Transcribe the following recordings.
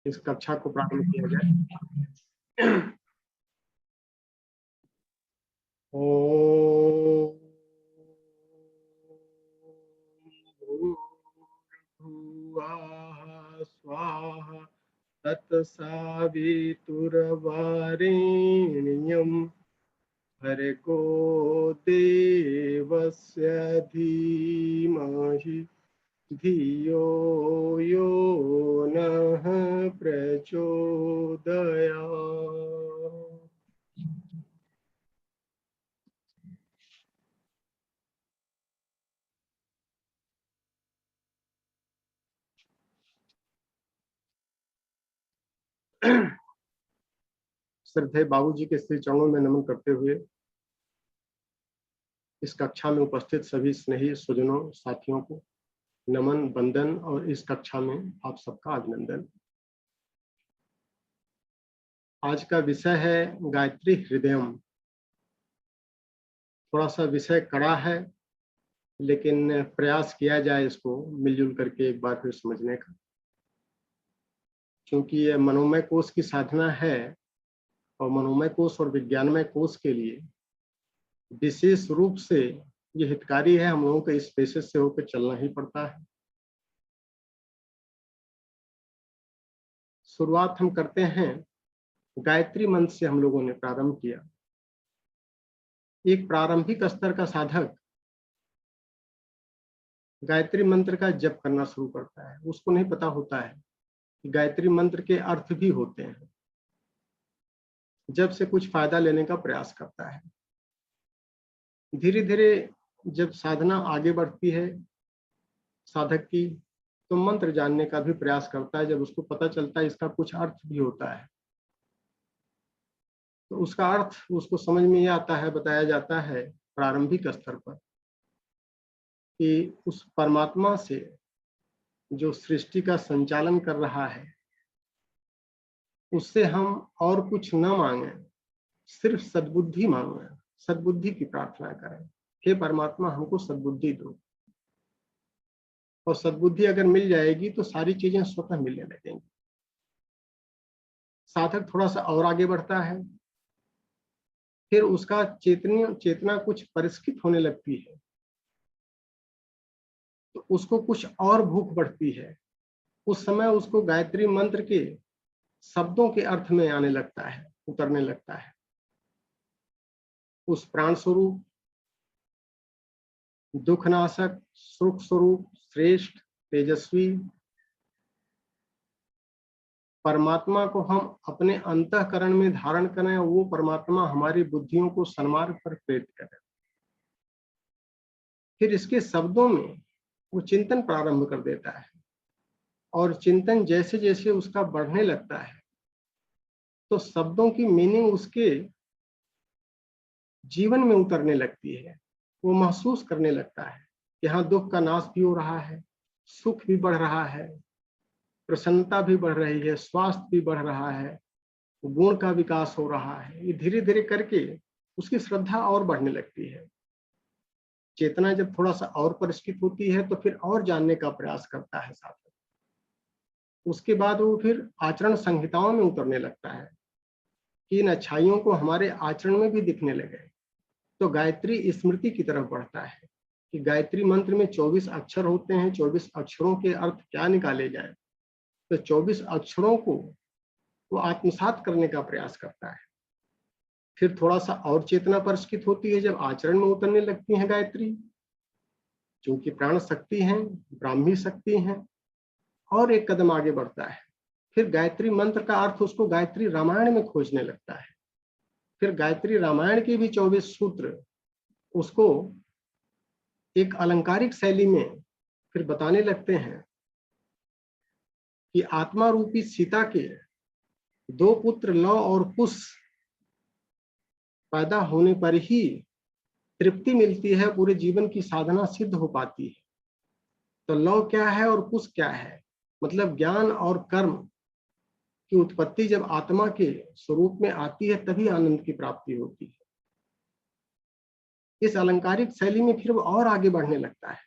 इस कक्षा को प्रारंभ किया जाए। ओम भूर्भुवः स्वाहा तत्सवितुर्वरेण्यं भर्गो देवस्य धीमहि धियो यो नः प्रचोदयात्। श्रद्धेय बाबूजी के श्री चरणों में नमन करते हुए इस कक्षा में उपस्थित सभी स्नेही स्वजनों साथियों को नमन वंदन और इस कक्षा में आप सबका अभिनंदन। आज का विषय है गायत्री हृदयम। थोड़ा सा विषय कड़ा है, लेकिन प्रयास किया जाए इसको मिलजुल करके एक बार फिर समझने का, क्योंकि ये मनोमय कोश की साधना है और मनोमय कोश और विज्ञानमय कोश के लिए विशेष रूप से ये हितकारी है। हम लोगों को इस पेशे से होकर चलना ही पड़ता है। शुरुआत हम करते हैं गायत्री मंत्र से। हम लोगों ने प्रारंभ किया। एक प्रारंभिक स्तर का साधक गायत्री मंत्र का जप करना शुरू करता है। उसको नहीं पता होता है कि गायत्री मंत्र के अर्थ भी होते हैं। जब से कुछ फायदा लेने का प्रयास करता है, धीरे धीरे जब साधना आगे बढ़ती है साधक की, तो मंत्र जानने का भी प्रयास करता है। जब उसको पता चलता है इसका कुछ अर्थ भी होता है, तो उसका अर्थ उसको समझ में ये आता है, बताया जाता है प्रारंभिक स्तर पर कि उस परमात्मा से जो सृष्टि का संचालन कर रहा है, उससे हम और कुछ न मांगे, सिर्फ सद्बुद्धि मांगे, सद्बुद्धि की प्रार्थना करें। हे परमात्मा, हमको सद्बुद्धि दो। और सद्बुद्धि अगर मिल जाएगी तो सारी चीजें स्वतः मिलने लगेंगी। साधक थोड़ा सा और आगे बढ़ता है, फिर उसका चेतना कुछ परिष्कृत होने लगती है, तो उसको कुछ और भूख बढ़ती है। उस समय उसको गायत्री मंत्र के शब्दों के अर्थ में आने लगता है, उतरने लगता है। उस प्राण स्वरूप, दुखनाशक, सुख स्वरूप, श्रेष्ठ, तेजस्वी परमात्मा को हम अपने अंतःकरण में धारण करें, वो परमात्मा हमारी बुद्धियों को सन्मार्ग पर प्रेरित करे। फिर इसके शब्दों में वो चिंतन प्रारंभ कर देता है, और चिंतन जैसे जैसे उसका बढ़ने लगता है, तो शब्दों की मीनिंग उसके जीवन में उतरने लगती है। वो महसूस करने लगता है कि हाँ, दुख का नाश भी हो रहा है, सुख भी बढ़ रहा है, प्रसन्नता भी बढ़ रही है, स्वास्थ्य भी बढ़ रहा है, गुण का विकास हो रहा है। ये धीरे धीरे करके उसकी श्रद्धा और बढ़ने लगती है। चेतना जब थोड़ा सा और परिष्कृत होती है, तो फिर और जानने का प्रयास करता है साधक। उसके बाद वो फिर आचरण संहिताओं में उतरने लगता है कि इन अच्छाइयों को हमारे आचरण में भी दिखने लगे। तो गायत्री स्मृति की तरफ बढ़ता है कि गायत्री मंत्र में 24 अक्षर होते हैं, 24 अक्षरों के अर्थ क्या निकाले जाए। तो 24 अक्षरों को वो आत्मसात करने का प्रयास करता है। फिर थोड़ा सा और चेतना परिष्कृत होती है जब आचरण में उतरने लगती है गायत्री, क्योंकि प्राण शक्ति है, ब्राह्मी शक्ति है। और एक कदम आगे बढ़ता है, फिर गायत्री मंत्र का अर्थ उसको गायत्री रामायण में खोजने लगता है। फिर गायत्री रामायण के भी 24 सूत्र उसको एक अलंकारिक शैली में फिर बताने लगते हैं कि आत्मा रूपी सीता के 2 पुत्र लव और कुश पैदा होने पर ही तृप्ति मिलती है, पूरे जीवन की साधना सिद्ध हो पाती है। तो लव क्या है और कुश क्या है? मतलब ज्ञान और कर्म की उत्पत्ति जब आत्मा के स्वरूप में आती है, तभी आनंद की प्राप्ति होती है। इस अलंकारिक शैली में फिर वो और आगे बढ़ने लगता है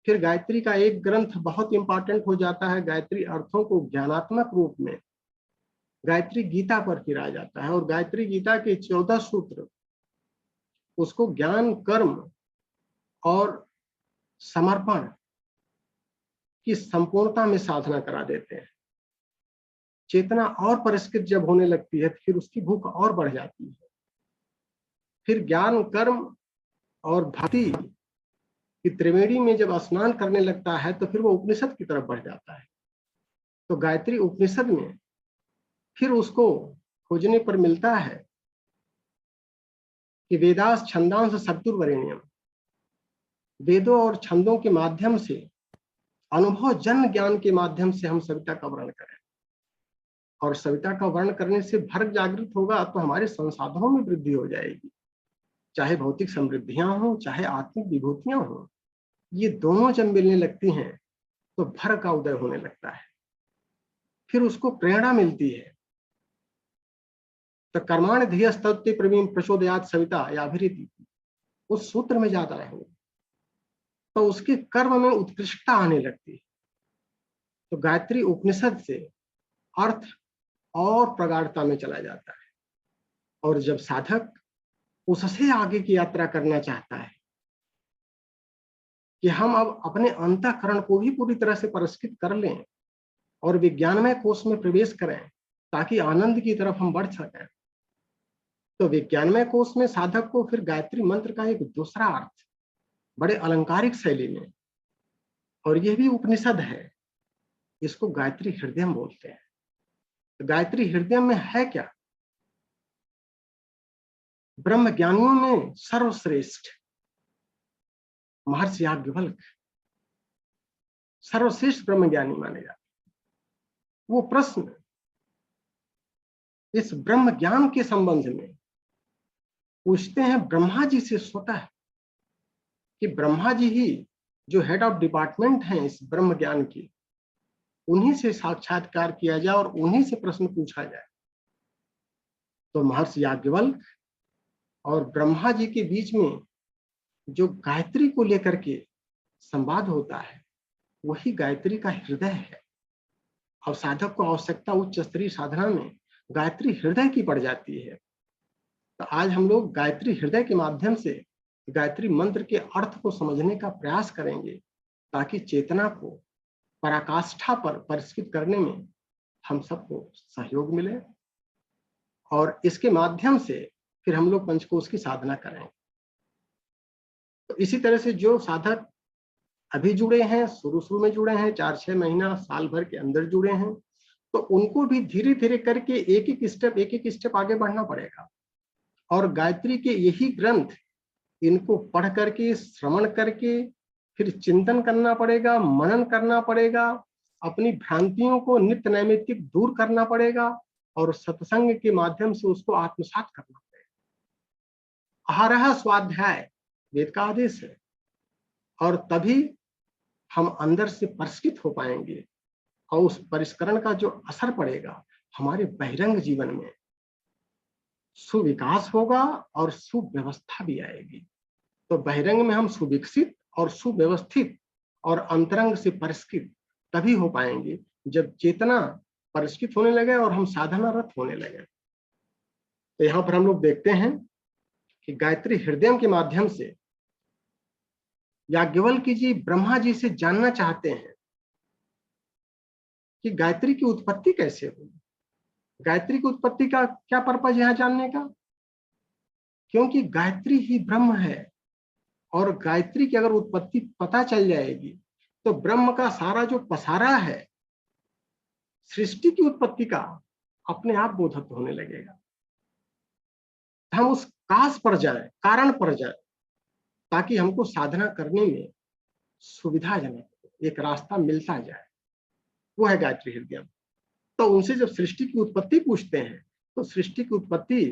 फिर गायत्री का एक ग्रंथ बहुत इंपॉर्टेंट हो जाता है। गायत्री अर्थों को ज्ञानात्मक रूप में गायत्री गीता पर फिराया जाता है, और गायत्री गीता के 14 सूत्र उसको ज्ञान, कर्म और समर्पण की संपूर्णता में साधना करा देते हैं। चेतना और परिष्कृत जब होने लगती है, फिर उसकी भूख और बढ़ जाती है। फिर ज्ञान, कर्म और भक्ति की त्रिवेणी में जब स्नान करने लगता है, तो फिर वो उपनिषद की तरफ बढ़ जाता है। तो गायत्री उपनिषद में फिर उसको खोजने पर मिलता है कि वेदास छंदांश शब्दुर्वरेण्यम, वेदों और छंदों के माध्यम से, अनुभव जन्म ज्ञान के माध्यम से हम सविता का वर्णन करें। और सविता का वर्णन करने से भरत जागृत होगा तो हमारे संसाधनों में वृद्धि हो जाएगी, चाहे भौतिक समृद्धियां हों, चाहे आत्मिक विभूतियां हों। ये दोनों जब मिलने लगती हैं तो भर का उदय होने लगता है। फिर उसको प्रेरणा मिलती है। तो कर्माण धियस्तत्ते प्रवीण प्रचोदयात सविता याभिरिति, उस सूत्र में जाता है वो, तो उसके कर्म में उत्कृष्टता आने लगती है। तो गायत्री उपनिषद से अर्थ और प्रगाढ़ता में चला जाता है। और जब साधक उससे आगे की यात्रा करना चाहता है कि हम अब अपने अंतःकरण को भी पूरी तरह से परिष्कृत कर लें और विज्ञानमय कोष में प्रवेश करें ताकि आनंद की तरफ हम बढ़ सकें, तो विज्ञानमय कोष में साधक को फिर गायत्री मंत्र का एक दूसरा अर्थ बड़े अलंकारिक शैली में, और यह भी उपनिषद है, इसको गायत्री हृदय बोलते हैं। तो गायत्री हृदय में है क्या? ब्रह्म ज्ञानियों में सर्वश्रेष्ठ महर्षि याज्ञवल्क्य सर्वश्रेष्ठ ब्रह्म ज्ञानी माने जाते। वो प्रश्न इस ब्रह्म ज्ञान के संबंध में पूछते हैं ब्रह्मा जी से स्वतः, कि ब्रह्मा जी ही जो हेड ऑफ डिपार्टमेंट हैं इस ब्रह्म ज्ञान की, उन्हीं से साक्षात्कार किया जाए और उन्हीं से प्रश्न पूछा जाए। तो महर्षि याज्ञवल्क्य और ब्रह्मा जी के बीच में जो गायत्री को लेकर के संवाद होता है, वही गायत्री का हृदय है। और साधक को आवश्यकता उच्च स्तरीय साधना में गायत्री हृदय की पड़ जाती है। तो आज हम लोग गायत्री हृदय के माध्यम से गायत्री मंत्र के अर्थ को समझने का प्रयास करेंगे, ताकि चेतना को पराकाष्ठा पर परिष्कृत करने में हम सबको सहयोग मिले, और इसके माध्यम से फिर हम लोग पंचकोश की साधना करें। तो इसी तरह से जो साधक अभी जुड़े हैं, शुरू में जुड़े हैं, 4-6 महीना साल भर के अंदर जुड़े हैं, तो उनको भी धीरे धीरे करके एक एक स्टेप आगे बढ़ना पड़ेगा। और गायत्री के यही ग्रंथ इनको पढ़ करके, श्रवण करके, फिर चिंतन करना पड़ेगा, मनन करना पड़ेगा, अपनी भ्रांतियों को नित्य नैमित्तिक दूर करना पड़ेगा, और सत्संग के माध्यम से उसको आत्मसात करना पड़ेगा। अहरह स्वाध्याय वेद का आदेश है, और तभी हम अंदर से परिष्कृत हो पाएंगे, और उस परिष्करण का जो असर पड़ेगा हमारे बहिरंग जीवन में, सुविकास होगा और सुव्यवस्था भी आएगी। तो बहिरंग में हम सुविकसित और सुव्यवस्थित और अंतरंग से परिष्कृत तभी हो पाएंगे जब चेतना परिष्कृत होने लगे और हम साधनारत होने लगे। तो यहाँ पर हम लोग देखते हैं कि गायत्री हृदय के माध्यम से याज्ञवल्क्य जी ब्रह्मा जी से जानना चाहते हैं कि गायत्री की उत्पत्ति कैसे हुई। गायत्री की उत्पत्ति का क्या पर्पज यहाँ जानने का? क्योंकि गायत्री ही ब्रह्म है, और गायत्री की अगर उत्पत्ति पता चल जाएगी तो ब्रह्म का सारा जो पसारा है सृष्टि की उत्पत्ति का, अपने आप बोधत्व होने लगेगा। हम उस कास पर जाए, कारण पर जाए, ताकि हमको साधना करने में सुविधाजनक एक रास्ता मिलता जाए। वो है गायत्री हृदय। तो उनसे जब सृष्टि की उत्पत्ति पूछते हैं, तो सृष्टि की उत्पत्ति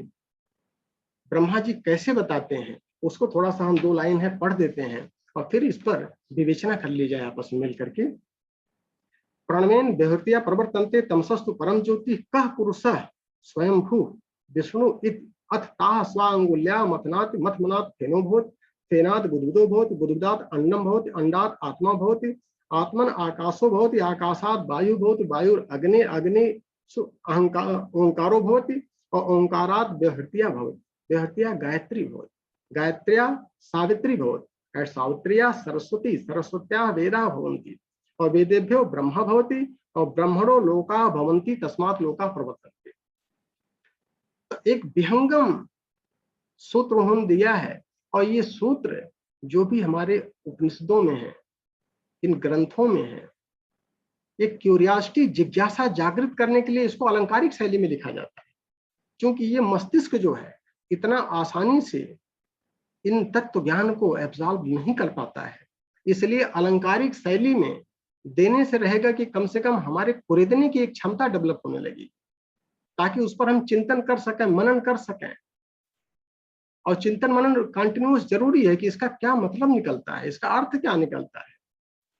ब्रह्मा जी कैसे बताते हैं, उसको थोड़ा सा हम 2 लाइन है पढ़ देते हैं, और फिर इस पर विवेचना कर ली जाए आपस में मिल करके। प्रणवेन देहृतिया प्रवर्तन्ते तमसस्तु परम ज्योति कह पुरुषः स्वयंभू विष्णु इत अथ ताः स्वांगुल्या मथनात् मथमनात् फेनोभूत तेनात् बुद्बुदो भवति, बुद्बुदात् अन्नं भवति, अंडात् आत्मा भवति, आत्मन आकाशो भवति, आकाशात् वायु भवति, वायुर्अग्नि, अग्नि अहंकार ओंकारो भवति, और ओंकारात् व्यहृत्या भवति, व्यहृत्या गायत्री भवति, गायत्र्या सावित्री भवति, सावित्र्या सरस्वती, सरस्वत्या वेदा भवन्ति, और वेदेभ्यो ब्रह्म भवति, और ब्रह्मणो लोका भवन्ति, तस्मात् लोका प्रवर्तन्ते। एक विहंगम सूत्र उन्होंने दिया है, और ये सूत्र जो भी हमारे उपनिषदों में है, इन ग्रंथों में है, एक क्यूरियोसिटी, जिज्ञासा जागृत करने के लिए इसको अलंकारिक शैली में लिखा जाता है, क्योंकि ये मस्तिष्क जो है इतना आसानी से इन तत्व ज्ञान को एब्जॉर्ब नहीं कर पाता है। इसलिए अलंकारिक शैली में देने से रहेगा कि कम से कम हमारे कुरेदने की एक क्षमता डेवलप होने लगी, ताकि उस पर हम चिंतन कर सकें, मनन कर सकें। और चिंतन मनन कंटिन्यूअस जरूरी है कि इसका क्या मतलब निकलता है, इसका अर्थ क्या निकलता है,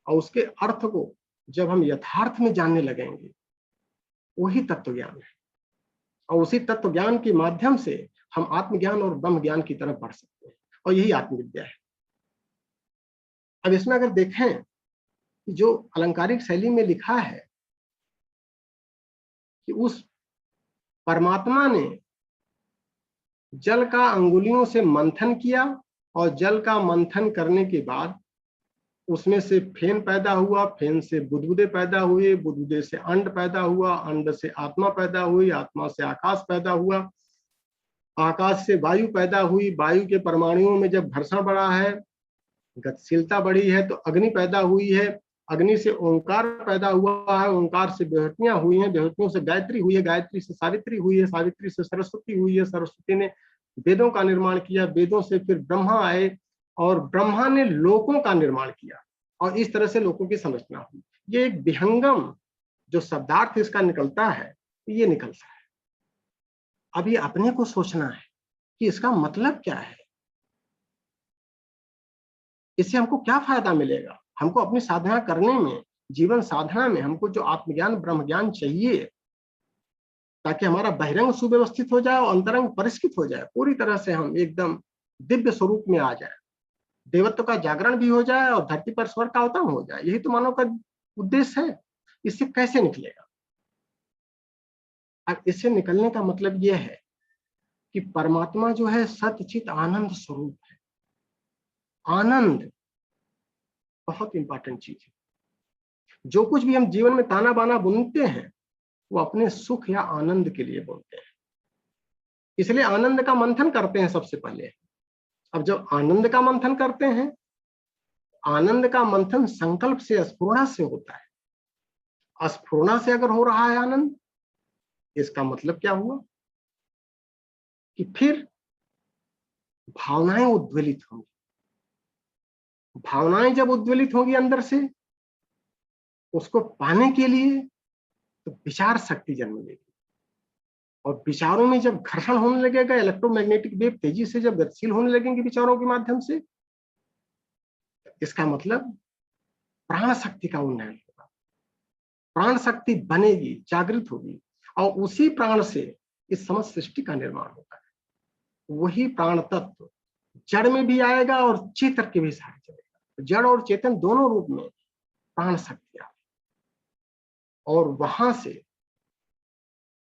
और उसके अर्थ को जब हम यथार्थ में जानने लगेंगे, वही तत्व ज्ञान है, और उसी तत्व ज्ञान के माध्यम से हम आत्मज्ञान और ब्रह्म ज्ञान की तरफ बढ़ सकते हैं, और यही आत्मविद्या है। अब इसमें अगर देखें कि जो अलंकारिक शैली में लिखा है कि उस परमात्मा ने जल का अंगुलियों से मंथन किया, और जल का मंथन करने के बाद उसमें से फेन पैदा हुआ, फेन से बुदबुदे पैदा हुए, बुदबुदे से अंड पैदा हुआ, अंड से आत्मा पैदा हुई, आत्मा से आकाश पैदा हुआ, आकाश से वायु पैदा हुई, वायु के परमाणुओं में जब घर्षण बढ़ा है, गतिशीलता बढ़ी है, तो अग्नि पैदा हुई है, अग्नि से ओंकार पैदा हुआ है, ओंकार से विभूतियां हुई हैं, विभूतियों से गायत्री हुई है, गायत्री से सावित्री हुई है, सावित्री से सरस्वती हुई है, सरस्वती ने वेदों का निर्माण किया, वेदों से फिर ब्रह्मा आए, और ब्रह्मा ने लोकों का निर्माण किया, और इस तरह से लोगों की संरचना हुई। ये एक विहंगम जो शब्दार्थ इसका निकलता है, ये निकलता है। अब ये अपने को सोचना है कि इसका मतलब क्या है, इससे हमको क्या फायदा मिलेगा। हमको अपनी साधना करने में, जीवन साधना में हमको जो आत्मज्ञान ब्रह्म ज्ञान चाहिए, ताकि हमारा बहिरंग सुव्यवस्थित हो जाए और अंतरंग परिष्कृत हो जाए, पूरी तरह से हम एकदम दिव्य स्वरूप में आ जाए, देवत्व का जागरण भी हो जाए और धरती पर स्वर्ग का अवतरण हो जाए। यही तो मानव का उद्देश्य है। इससे कैसे निकलेगा? अब इससे निकलने का मतलब यह है कि परमात्मा जो है सतचित आनंद स्वरूप है। आनंद बहुत इंपॉर्टेंट चीज है। जो कुछ भी हम जीवन में ताना बाना बुनते हैं, वो अपने सुख या आनंद के लिए बोलते हैं। इसलिए आनंद का मंथन करते हैं सबसे पहले। अब जब आनंद का मंथन करते हैं, आनंद का मंथन संकल्प से, स्फुरणा से होता है। स्फुरणा से अगर हो रहा है आनंद, इसका मतलब क्या हुआ कि फिर भावनाएं उद्वेलित होंगी। भावनाएं जब उद्वेलित होंगी अंदर से, उसको पाने के लिए तो विचार शक्ति जन्म लेगी, और विचारों में जब घर्षण होने लगेगा, इलेक्ट्रोमैग्नेटिक वेव तेजी से जब गतिशील होने लगेंगे विचारों के माध्यम से, इसका मतलब प्राण शक्ति का उन्नयन होगा। प्राण शक्ति बनेगी, जागृत होगी, और उसी प्राण से इस समस्त सृष्टि का निर्माण होता है। वही प्राण तत्व जड़ में भी आएगा और चेतन के भी साथ चलेगा। जड़ और चेतन दोनों रूप में प्राण शक्ति आएगी, और वहां से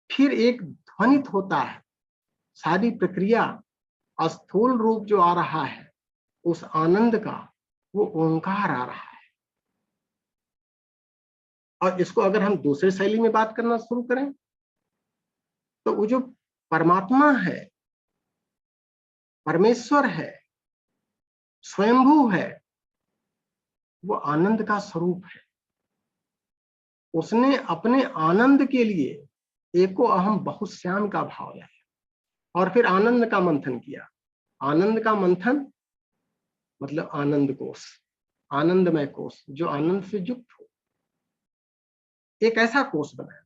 फिर एक ध्वनित होता है। सारी प्रक्रिया, स्थूल रूप जो आ रहा है उस आनंद का, वो ओंकार आ रहा है। और इसको अगर हम दूसरे शैली में बात करना शुरू करें, तो वो जो परमात्मा है, परमेश्वर है, स्वयंभू है, वो आनंद का स्वरूप है। उसने अपने आनंद के लिए एको अहम बहुश्याम का भाव लाया, और फिर आनंद का मंथन किया। आनंद का मंथन मतलब आनंद कोश, आनंदमय कोश, जो आनंद से युक्त हो, एक ऐसा कोश बनाया।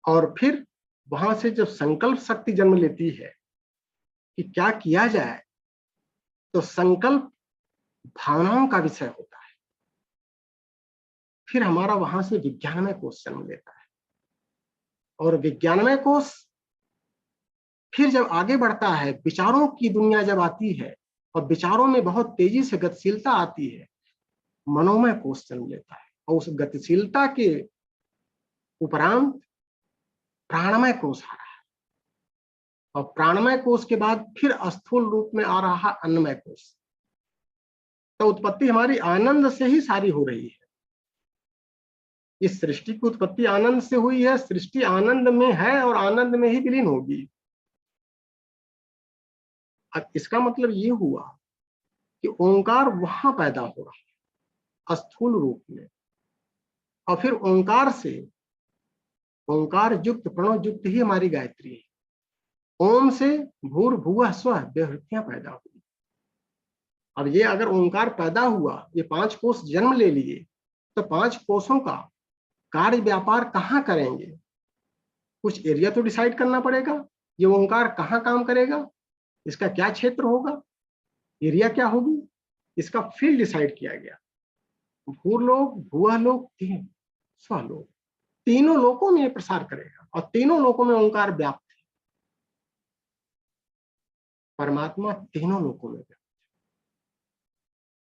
और फिर वहां से जब संकल्प शक्ति जन्म लेती है कि क्या किया जाए, तो संकल्प भावनाओं का विषय होता है। फिर हमारा वहां से विज्ञानमय कोश जन्म लेता है, और विज्ञानमय कोश फिर जब आगे बढ़ता है, विचारों की दुनिया जब आती है, और विचारों में बहुत तेजी से गतिशीलता आती है, मनोमय कोश जन्म लेता है और उस गतिशीलता के उपरांत प्राणमय कोश आ रहा है और प्राणमय कोश के बाद फिर स्थूल रूप में आ रहा है अन्नमय कोश। तो उत्पत्ति हमारी आनंद से ही सारी हो रही है। इस सृष्टि की उत्पत्ति आनंद से हुई है, सृष्टि आनंद में है और आनंद में ही विलीन होगी। अब इसका मतलब ये हुआ कि ओंकार वहां पैदा हो रहा है स्थूल रूप में, और फिर ओंकार से ओंकार युक्त प्रणव युक्त ही हमारी गायत्री है। ओम से भूर्भुवः स्वः व्यवृत्तियां पैदा हुई। अब ये अगर ओंकार पैदा हुआ, ये 5 कोष जन्म ले लिए, तो 5 कोषों का कार्य व्यापार कहाँ करेंगे? कुछ एरिया तो डिसाइड करना पड़ेगा। ये ओंकार कहाँ काम करेगा, इसका क्या क्षेत्र होगा, एरिया क्या होगी, इसका फील्ड डिसाइड किया गया। भूलोक, भुवलोक, स्वलोक, तीनों लोकों में ये प्रसार करेगा और तीनों लोकों में ओंकार व्याप्त है। परमात्मा तीनों लोकों में व्याप्त है।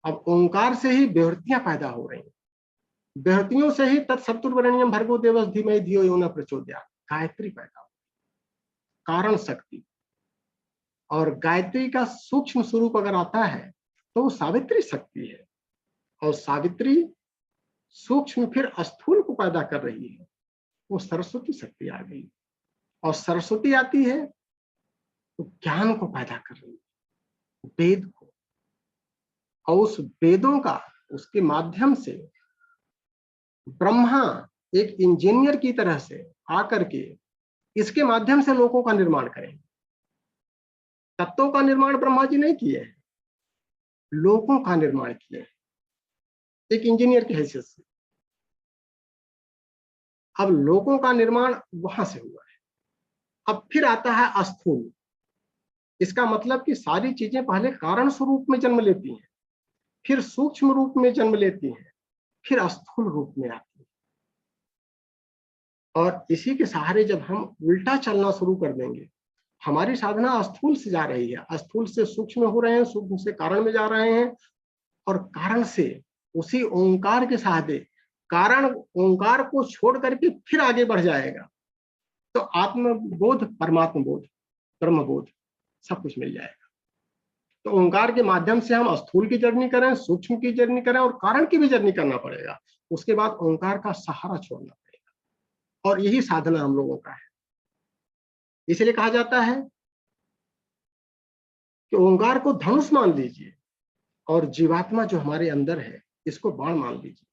अब ओंकार से ही व्यवृत्तियां पैदा हो रही हैं, व्यवृत्तियों से ही तत्सवितुर्वरेण्यं भर्गो देवस्य धीमहि धियो यो न प्रचोदयात्, गायत्री पैदा हो, कारण शक्ति। और गायत्री का सूक्ष्म स्वरूप अगर आता है तो वो सावित्री शक्ति है, और सावित्री सूक्ष्म फिर स्थूल को पैदा कर रही है, वो सरस्वती शक्ति आ गई। और सरस्वती आती है तो ज्ञान को पैदा कर रही है, वेद को, और उस वेदों का उसके माध्यम से ब्रह्मा एक इंजीनियर की तरह से आकर के इसके माध्यम से लोगों का निर्माण करेंगे। तत्वों का निर्माण ब्रह्मा जी नहीं किए हैं, लोगों का निर्माण किए हैं एक इंजीनियर की हैसियत से। अब लोगों का निर्माण वहां से हुआ है। अब फिर आता है स्थूल। इसका मतलब कि सारी चीजें पहले कारण स्वरूप में जन्म लेती हैं, फिर सूक्ष्म रूप में जन्म लेती हैं, फिर स्थूल रूप में आती हैं। और इसी के सहारे जब हम उल्टा चलना शुरू कर देंगे, हमारी साधना स्थूल से जा रही है, स्थूल से सूक्ष्म हो रहे हैं, सूक्ष्म से कारण में जा रहे हैं, और कारण से उसी ओंकार के सहारे कारण ओंकार को छोड़ करके फिर आगे बढ़ जाएगा, तो आत्मबोध, परमात्म बोध, ब्रह्म बोध सब कुछ मिल जाएगा। तो ओंकार के माध्यम से हम स्थूल की जर्नी करें, सूक्ष्म की जर्नी करें, और कारण की भी जर्नी करना पड़ेगा। उसके बाद ओंकार का सहारा छोड़ना पड़ेगा, और यही साधना हम लोगों का है। इसलिए कहा जाता है कि ओंकार को धनुष मान लीजिए और जीवात्मा जो हमारे अंदर है इसको बाण मान लीजिए,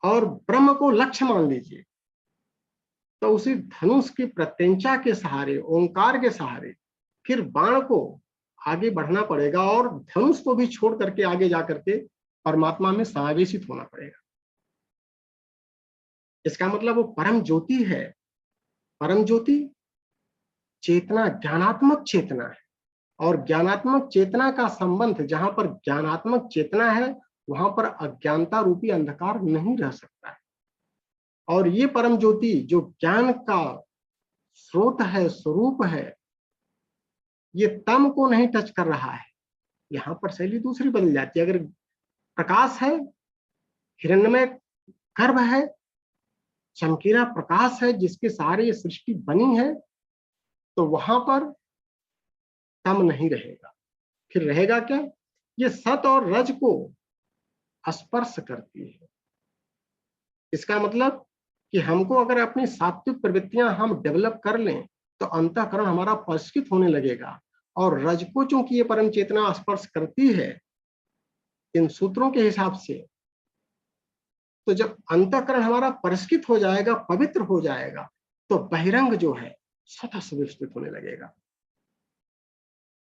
और ब्रह्म को लक्ष्य मान लीजिए। तो उसी धनुष की प्रत्यंचा के सहारे, ओंकार के सहारे फिर बाण को आगे बढ़ना पड़ेगा, और धनुष को भी छोड़ करके आगे जाकर के परमात्मा में समावेशित होना पड़ेगा। इसका मतलब वो परम ज्योति है। परम ज्योति चेतना, ज्ञानात्मक चेतना है, और ज्ञानात्मक चेतना का संबंध, जहां पर ज्ञानात्मक चेतना है वहां पर अज्ञानता रूपी अंधकार नहीं रह सकता है। और ये परम ज्योति जो ज्ञान का स्रोत है, स्वरूप है, ये तम को नहीं टच कर रहा है। यहां पर शैली दूसरी बदल जाती है। अगर प्रकाश है, हिरण्यमय गर्भ है, चमकीला प्रकाश है जिसके सहारे ये सृष्टि बनी है, तो वहां पर तम नहीं रहेगा। फिर रहेगा क्या? ये सत और रज को स्पर्श करती है। इसका मतलब कि हमको अगर अपनी सात्विक प्रवृत्तियां हम डेवलप कर लें तो अंतःकरण हमारा परिष्कृत होने लगेगा, और रज को चूंकि ये परम चेतना स्पर्श करती है इन सूत्रों के हिसाब से, तो जब अंतःकरण हमारा परिष्कृत हो जाएगा, पवित्र हो जाएगा, तो बहिरंग जो है स्वतः से विस्तृत होने लगेगा।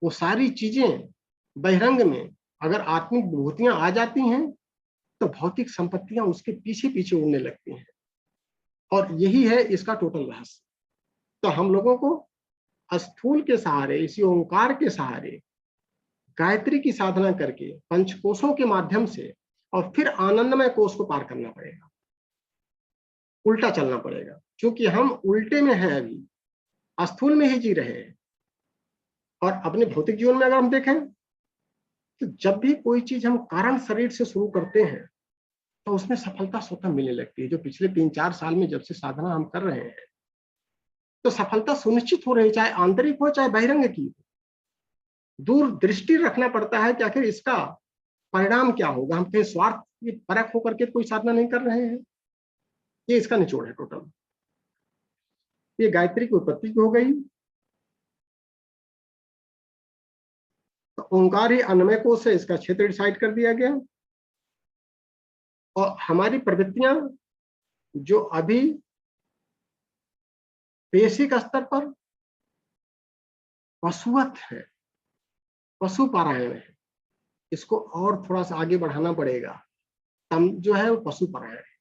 वो सारी चीजें बहिरंग में अगर आत्मिक विभूतियां आ जाती हैं तो भौतिक संपत्तियां उसके पीछे पीछे उड़ने लगती हैं, और यही है इसका टोटल रहस्य। तो हम लोगों को स्थूल के सहारे, इसी ओंकार के सहारे गायत्री की साधना करके पंचकोशों के माध्यम से और फिर आनंदमय कोश को पार करना पड़ेगा, उल्टा चलना पड़ेगा। क्योंकि हम उल्टे में हैं, अभी स्थूल में ही जी रहे हैं। और अपने भौतिक जीवन में अगर हम देखें तो जब भी कोई चीज हम कारण शरीर से शुरू करते हैं तो उसमें सफलता स्वतः मिलने लगती है। जो पिछले 3-4 साल में जब से साधना हम कर रहे हैं तो सफलता सुनिश्चित हो रही है, चाहे आंतरिक हो चाहे बहिरंग की। दूर दृष्टि रखना पड़ता है कि आखिर इसका परिणाम क्या होगा। हम कहीं स्वार्थ की परख होकर के कोई साधना नहीं कर रहे हैं। ये इसका निचोड़ है टोटल। ये गायत्री की उत्पत्ति हो गई। तो ओंकार ही अन्नमय कोश से इसका क्षेत्र डिसाइड कर दिया गया। और हमारी प्रवृत्तियां जो अभी बेसिक स्तर पर पशुवत है, पशु पारायण है, इसको और थोड़ा सा आगे बढ़ाना पड़ेगा। तम जो है वो पशु पारायण है।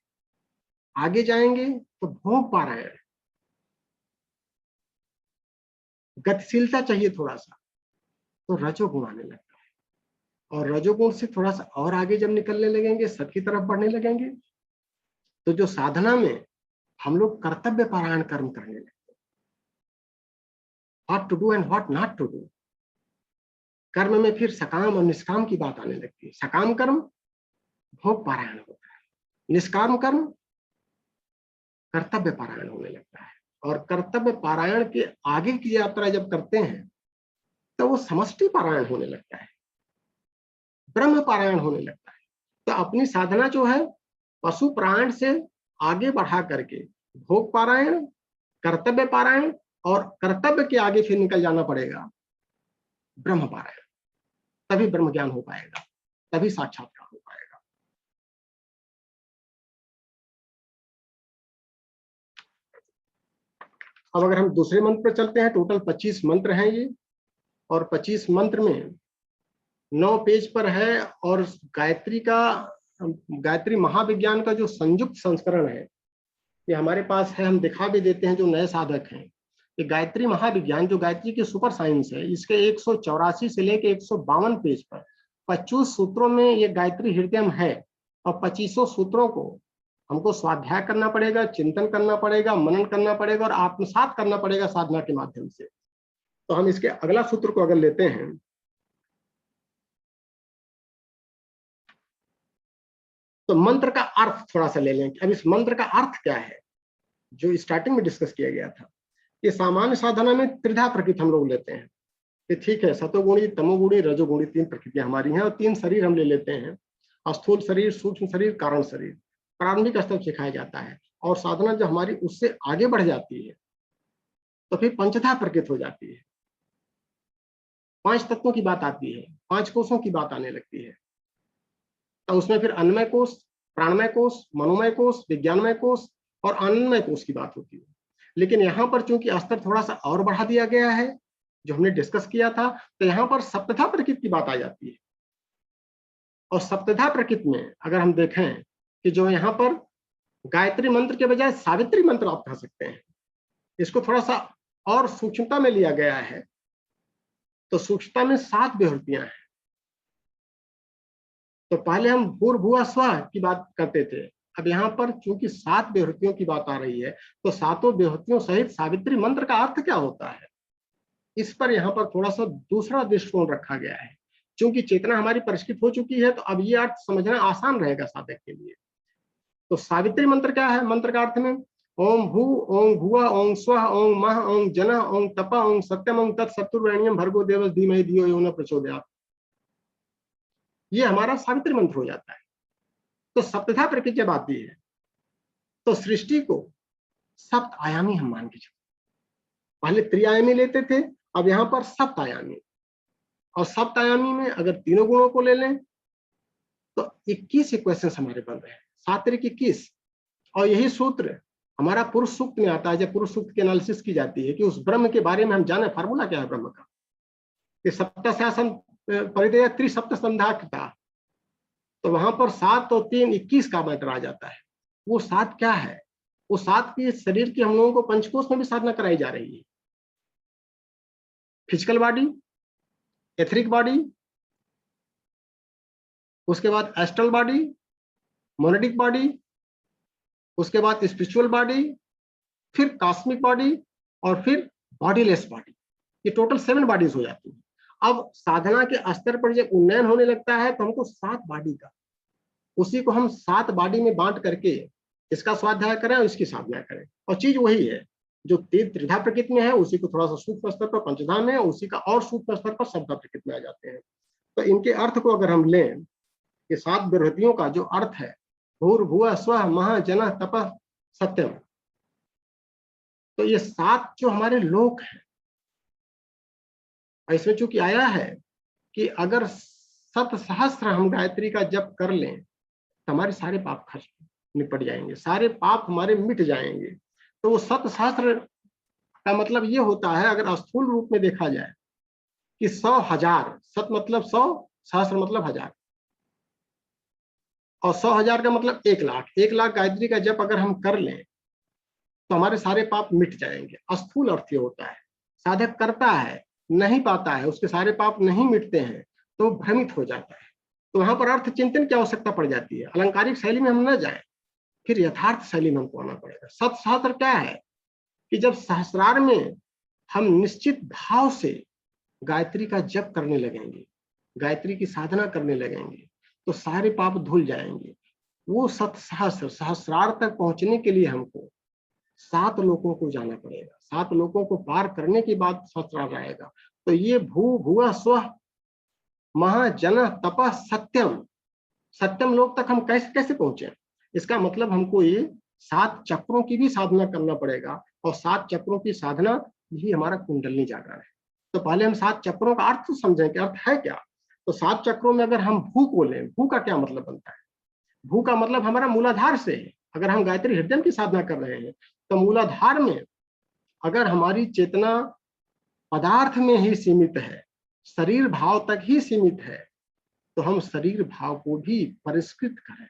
आगे जाएंगे तो भोग पारायण, गतिशीलता चाहिए थोड़ा सा, तो रजोगुण आने लगता है। और रजोगुण से थोड़ा सा और आगे जब निकलने लगेंगे, सत की तरफ बढ़ने लगेंगे, तो जो साधना में हम लोग कर्तव्य पारायण कर्म करने लगते हैं, what to do and what not to do. कर्म में फिर सकाम और निष्काम की बात आने लगती है। सकाम कर्म भोग पारायण होता है, निष्काम कर्म कर्तव्य पारायण होने लगता है। और कर्तव्य पारायण के आगे की यात्रा जब करते हैं तो वो समष्टि पारायण होने लगता है, ब्रह्म पारायण होने लगता है। तो अपनी साधना जो है पशु पारायण से आगे बढ़ा करके भोग पारायण, कर्तव्य पारायण, और कर्तव्य के आगे फिर निकल जाना पड़ेगा ब्रह्म पारायण। तभी ब्रह्म ज्ञान हो पाएगा, तभी साक्षात्कार हो पाएगा। अब अगर हम दूसरे मंत्र पर चलते हैं, टोटल 25 मंत्र हैं ये, और 25 मंत्र में 9 पेज पर है। और गायत्री महाविज्ञान का जो संयुक्त संस्करण है ये हमारे पास है, हम दिखा भी देते हैं जो नए साधक हैं। ये गायत्री महाविज्ञान जो गायत्री की सुपर साइंस है, इसके 184 से लेकर 152 पेज पर 25 सूत्रों में ये गायत्री हृदयम है। और 25 सूत्रों को हमको स्वाध्याय करना पड़ेगा, चिंतन करना पड़ेगा, मनन करना पड़ेगा और आत्मसात करना पड़ेगा साधना के माध्यम से। तो हम इसके अगला सूत्र को अगर लेते हैं तो मंत्र का अर्थ थोड़ा सा ले लें। अब इस मंत्र का अर्थ क्या है जो स्टार्टिंग में डिस्कस किया गया था। ये सामान्य साधना में त्रिधा प्रकृति हम लोग लेते हैं कि ठीक है, सतोगुणी, तमोगुणी, रजोगुणी 3 प्रकृतियां हमारी हैं। और 3 शरीर हम ले लेते हैं, स्थूल शरीर, सूक्ष्म शरीर, कारण शरीर। प्रारंभिक स्तर सिखाया जाता है और साधना जब हमारी उससे आगे बढ़ जाती है तो फिर पंचधा प्रकृति हो जाती है। 5 तत्वों की बात आती है, 5 कोशों की बात आने लगती है। तो उसमें फिर अन्नमय कोश, प्राणमय कोश, मनोमय कोश, विज्ञानमय कोश और आनंदमय कोश की बात होती है। लेकिन यहाँ पर चूंकि स्तर थोड़ा सा और बढ़ा दिया गया है जो हमने डिस्कस किया था, तो यहाँ पर सप्तधा प्रकृति की बात आ जाती है। और सप्तधा प्रकृति में अगर हम देखें कि जो यहाँ पर गायत्री मंत्र के बजाय सावित्री मंत्र आप कह सकते हैं, इसको थोड़ा सा और सूक्ष्मता में लिया गया है। तो सूक्ष्मता में 7 विभूतियां हैं। तो पहले हम भूर्भुवः स्वः की बात करते थे, अब यहाँ पर चूंकि 7 विभूतियों की बात आ रही है तो 7 विभूतियों सहित सावित्री मंत्र का अर्थ क्या होता है, इस पर यहाँ पर थोड़ा सा दूसरा दृष्टिकोण रखा गया है। चूंकि चेतना हमारी परिष्कृत हो चुकी है तो अब ये अर्थ समझना आसान रहेगा साधक के लिए। तो सावित्री मंत्र क्या है? मंत्र का अर्थ में ओम भू, ओम भुवः, ओम स्वः, ओम मः, ओम जनः, ओम तपः, ओम सत्यम, ओम तत्सवितुर्वरेण्यं भर्गो देवस्य धीमहि धियो यो नः प्रचोदयात्। ये हमारा सावित्री मंत्र हो जाता है। तो सप्तधा प्रकृति जब आती है तो सृष्टि को सप्त आयामी हम मान के चलते। पहले त्रिआयामी लेते थे, अब यहाँ पर सप्त आयामी। और सप्त आयामी में अगर तीनों गुणों को ले लें तो 21 इक्वेशंस हमारे बन रहे हैं, 7 त्रिक 21। और यही सूत्र हमारा पुरुष सूक्त में आता है। जब पुरुष सूक्त की एनालिसिस की जाती है कि उस ब्रह्म के बारे में हम जाने, फार्मूला क्या है ब्रह्म का, कि सप्तशासन परिदेय त्रिसप्त संध्या कृता। तो वहां पर 7 और 3 21 का मैटर आ जाता है। वो 7 क्या है? वो 7 की शरीर की हम लोगों को पंचकोश में भी साधना कराई जा रही है। फिजिकल बॉडी, एथरिक बॉडी, उसके बाद एस्ट्रल बॉडी, मोनेटिक बॉडी, उसके बाद स्पिरिचुअल बॉडी, फिर कॉस्मिक बॉडी और फिर बॉडीलेस बॉडी। ये टोटल 7 बॉडीज हो जाती है। अब साधना के स्तर पर जब उन्नयन होने लगता है तो हमको 7 बॉडी का, उसी को हम 7 बॉडी में बांट करके इसका स्वाध्याय करें और इसकी साधना करें। और चीज वही है जो त्रिधा प्रकृति में है, उसी को थोड़ा सा सूक्ष्म स्तर पर पंचधाम में है, उसी का और सूक्ष्म स्तर पर सप्ता प्रकृति में आ जाते हैं। तो इनके अर्थ को अगर हम लें, ये 7 विभूतियों का जो अर्थ है, भूर्भुवः स्वः महा जनः तपः सत्यम, तो ये 7 जो हमारे लोक हैं, इसमें चूंकि आया है कि अगर 7 सहस्त्र हम गायत्री का जप कर लें तो हमारे सारे पाप खर्च निपट जाएंगे, सारे पाप हमारे मिट जाएंगे। तो वो 7 सहस्त्र का मतलब ये होता है, अगर स्थूल रूप में देखा जाए कि 100,000, 7 मतलब 100, सहस्त्र मतलब 1000, और 100,000 का मतलब 1,00,000। 1,00,000 गायत्री का जप अगर हम कर लें तो हमारे सारे पाप मिट जाएंगे। स्थूल अर्थ ये होता है। साधक करता है, नहीं पाता है, उसके सारे पाप नहीं मिटते हैं तो भ्रमित हो जाता है। तो वहां पर अर्थ चिंतन की आवश्यकता पड़ जाती है। अलंकारिक शैली में हम न जाए, फिर यथार्थ शैली में हमको आना पड़ेगा। सत्सहस्त्र क्या है कि जब सहस्रार में हम निश्चित भाव से गायत्री का जप करने लगेंगे, गायत्री की साधना करने लगेंगे, तो सारे पाप धुल जाएंगे। वो सत्सहस्त्र सहस्रार तक पहुंचने के लिए हमको 7 लोकों को जाना पड़ेगा। 7 लोकों को पार करने के बाद सहस्रार आएगा। तो ये भूर्भुवः स्वः महा जनः तपः सत्यम, सत्यम लोक तक हम कैसे कैसे पहुंचे? इसका मतलब हमको ये 7 चक्रों की भी साधना करना पड़ेगा, और 7 चक्रों की साधना यही हमारा कुंडलिनी जागरण है। तो पहले हम 7 चक्रों का अर्थ समझें कि अर्थ है क्या। तो 7 चक्रों में अगर हम भू को लें, भू का क्या मतलब बनता है? भू का मतलब हमारा मूलाधार से है। अगर हम गायत्री हृदय की साधना कर रहे हैं तो मूलाधार में अगर हमारी चेतना पदार्थ में ही सीमित है, शरीर भाव तक ही सीमित है, तो हम शरीर भाव को भी परिष्कृत करें।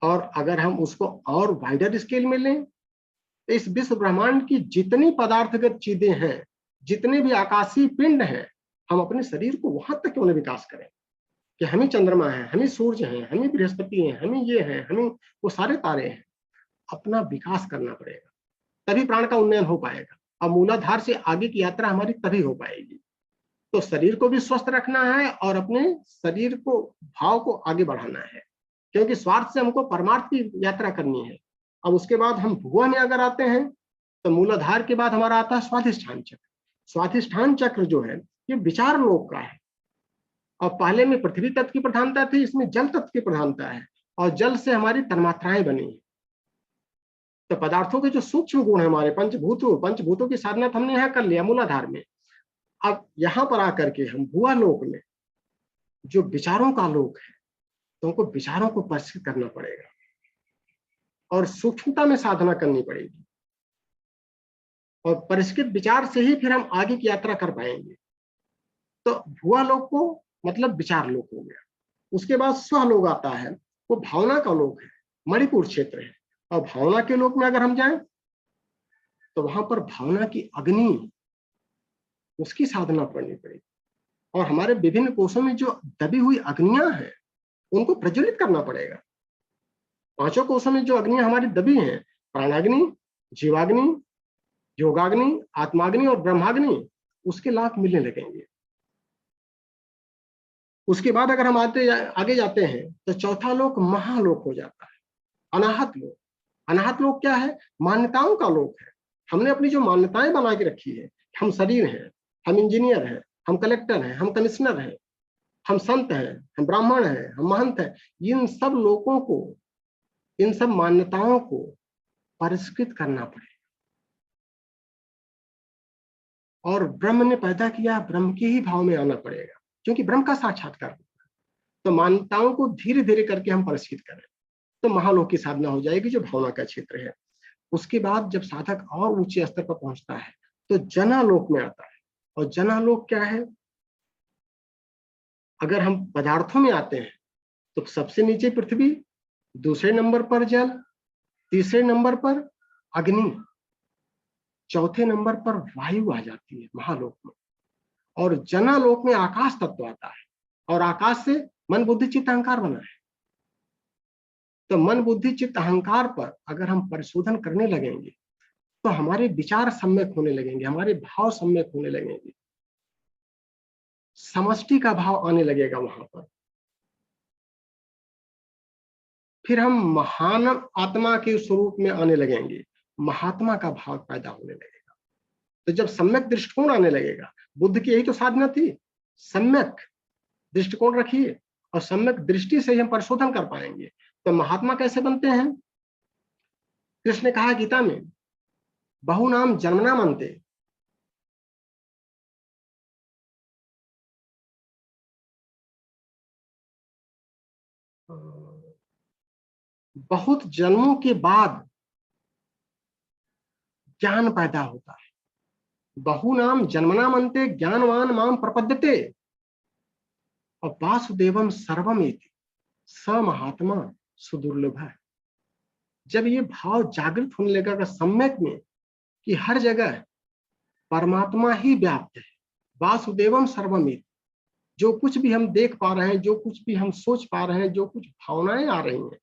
और अगर हम उसको और वाइडर स्केल में लें तो इस विश्व ब्रह्मांड की जितनी पदार्थगत चीजें हैं, जितने भी आकाशीय पिंड हैं, हम अपने शरीर को वहां तक क्यों न विकास करें कि हम ही चंद्रमा है, हम ही सूर्य हैं, हम ही बृहस्पति हैं, हम ही ये हैं, हम ही वो सारे तारे हैं। अपना विकास करना पड़ेगा, तभी प्राण का उन्नयन हो पाएगा। और मूलाधार से आगे की यात्रा हमारी तभी हो पाएगी। तो शरीर को भी स्वस्थ रखना है और अपने शरीर को भाव को आगे बढ़ाना है, क्योंकि स्वार्थ से हमको परमार्थ की यात्रा करनी है। अब उसके बाद हम भुआ में अगर आते हैं तो मूलाधार के बाद हमारा आता है स्वाधिष्ठान चक्र। स्वाधिष्ठान चक्र जो है ये विचार लोक का है, और पहले में पृथ्वी तत्व की प्रधानता थी, इसमें जल तत्व की प्रधानता है, और जल से हमारी तन्मात्राएं बनी है। तो पदार्थों के जो सूक्ष्म गुण है हमारे पंचभूतों की साधना तो हमने यहाँ कर लिया मूलाधार में। अब यहाँ पर आकर के हम भुआ लोक में जो विचारों का लोक है, तो हमको विचारों को परिष्कृत करना पड़ेगा और सूक्ष्मता में साधना करनी पड़ेगी, और परिष्कृत विचार से ही फिर हम आगे की यात्रा कर पाएंगे। तो भुआ लोक को मतलब विचार लोक हो गया। उसके बाद स्वलोक आता है, वो भावना का लोक है, मणिपुर क्षेत्र है। और भावना के लोक में अगर हम जाएं तो वहां पर भावना की अग्नि, उसकी साधना करनी पड़ेगी, और हमारे विभिन्न कोषों में जो दबी हुई अग्नियां हैं उनको प्रज्वलित करना पड़ेगा। 5 कोषों में जो अग्नियां हमारी दबी हैं, प्राणाग्नि, जीवाग्नि, योगाग्नि, आत्माग्नि और ब्रह्माग्नि, उसके लाभ मिलने लगेंगे। उसके बाद अगर हम आगे जाते हैं तो चौथा लोक महालोक हो जाता है, अनाहत लोक। अनाहत लोक क्या है? मान्यताओं का लोक है। हमने अपनी जो मान्यताएं बना के रखी है, हम शरीर हैं, हम इंजीनियर हैं, हम कलेक्टर हैं, हम कमिश्नर हैं, हम संत हैं, हम ब्राह्मण हैं, हम महंत हैं, इन सब लोगों को, इन सब मान्यताओं को परिष्कृत करना पड़ेगा। और ब्रह्म ने पैदा किया, ब्रह्म के ही भाव में आना पड़ेगा, क्योंकि ब्रह्म का साक्षात्कार होता है। तो मान्यताओं को धीरे धीरे करके हम परिष्कृत करें तो महालोक की साधना हो जाएगी, जो भावना का क्षेत्र है। उसके बाद जब साधक और ऊंचे स्तर पर पहुंचता है तो जनालोक में आता है। और जनालोक क्या है? अगर हम पदार्थों में आते हैं तो सबसे नीचे पृथ्वी, दूसरे नंबर पर जल, तीसरे नंबर पर अग्नि, चौथे नंबर पर वायु आ जाती है महालोक में। और जनालोक में आकाश तत्व आता है, और आकाश से मन बुद्धि चित्त अहंकार बना है। तो मन बुद्धि चित्त अहंकार पर अगर हम परिशोधन करने लगेंगे तो हमारे विचार सम्यक होने लगेंगे, हमारे भाव सम्यक होने लगेंगे। समष्टि का भाव आने लगेगा वहां पर। फिर हम महान आत्मा के स्वरूप में आने लगेंगे, महात्मा का भाव पैदा होने लगेगा। तो जब सम्यक दृष्टिकोण आने लगेगा, बुद्ध की यही तो साधना थी, सम्यक दृष्टिकोण रखिए और सम्यक दृष्टि से ही हम परिशोधन कर पाएंगे। तो महात्मा कैसे बनते हैं? कृष्ण ने कहा गीता में, बहु नाम जन्मनाम अन्ते। बहुत जन्मों के बाद ज्ञान पैदा होता है। बहु नाम जन्मनाम अन्ते ज्ञानवान माम प्रपद्यते और वासुदेवम सर्वमेति स महात्मा सुदुर्लभ है। जब ये भाव जागृत होने लगेगा सम्यक में कि हर जगह परमात्मा ही व्याप्त है, वासुदेवम सर्वमेति, जो कुछ भी हम देख पा रहे हैं, जो कुछ भी हम सोच पा रहे हैं, जो कुछ भावनाएं आ रही हैं,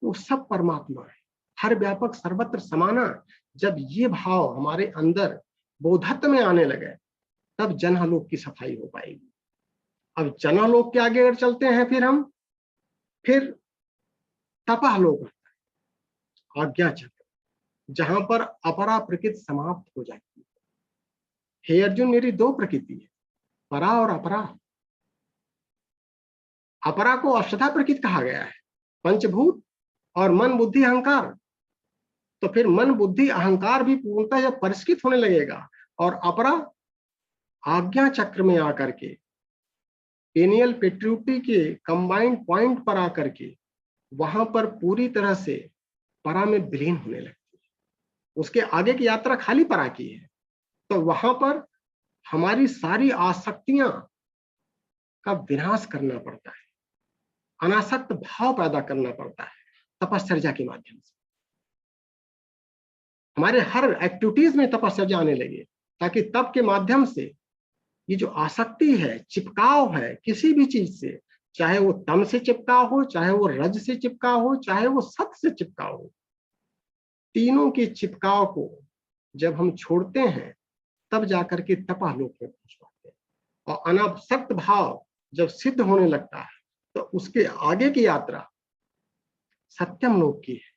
वो सब परमात्मा है, हर व्यापक सर्वत्र समाना। जब ये भाव हमारे अंदर बोधत्व में आने लगे, तब जनहलोक की सफाई हो पाएगी। अब जनहलोक के आगे अगर चलते हैं, फिर तपहलोक, आज्ञा चक्र, जहां पर अपरा प्रकृति समाप्त हो जाती है। हे अर्जुन, मेरी दो प्रकृति है, परा और अपरा। अपरा को अष्टधा प्रकृति कहा गया है, पंचभूत और मन बुद्धि अहंकार। तो फिर मन बुद्धि अहंकार भी पूर्णतः जब परिष्कृत होने लगेगा और अपरा आज्ञा चक्र में आकर के पेनियल पिट्यूटरी के कंबाइंड पॉइंट पर आकर के वहां पर पूरी तरह से परा में विलीन होने लगती है, उसके आगे की यात्रा खाली परा की है। तो वहां पर हमारी सारी आसक्तियां का विनाश करना पड़ता है, अनासक्त भाव पैदा करना पड़ता है तपश्चर्या के माध्यम से। हमारे हर एक्टिविटीज में तपश्चर्या आने लगे, ताकि तप के माध्यम से ये जो आसक्ति है, चिपकाव है किसी भी चीज से, चाहे वो तम से चिपकाव हो, चाहे वो रज से चिपकाव हो, चाहे वो सत से चिपकाव हो, तीनों के चिपकाव को जब हम छोड़ते हैं, तब जाकर के तपालोक में पहुंच पाते हैं। और अनासक्त भाव जब सिद्ध होने लगता है, तो उसके आगे की यात्रा सत्यम लोक की है,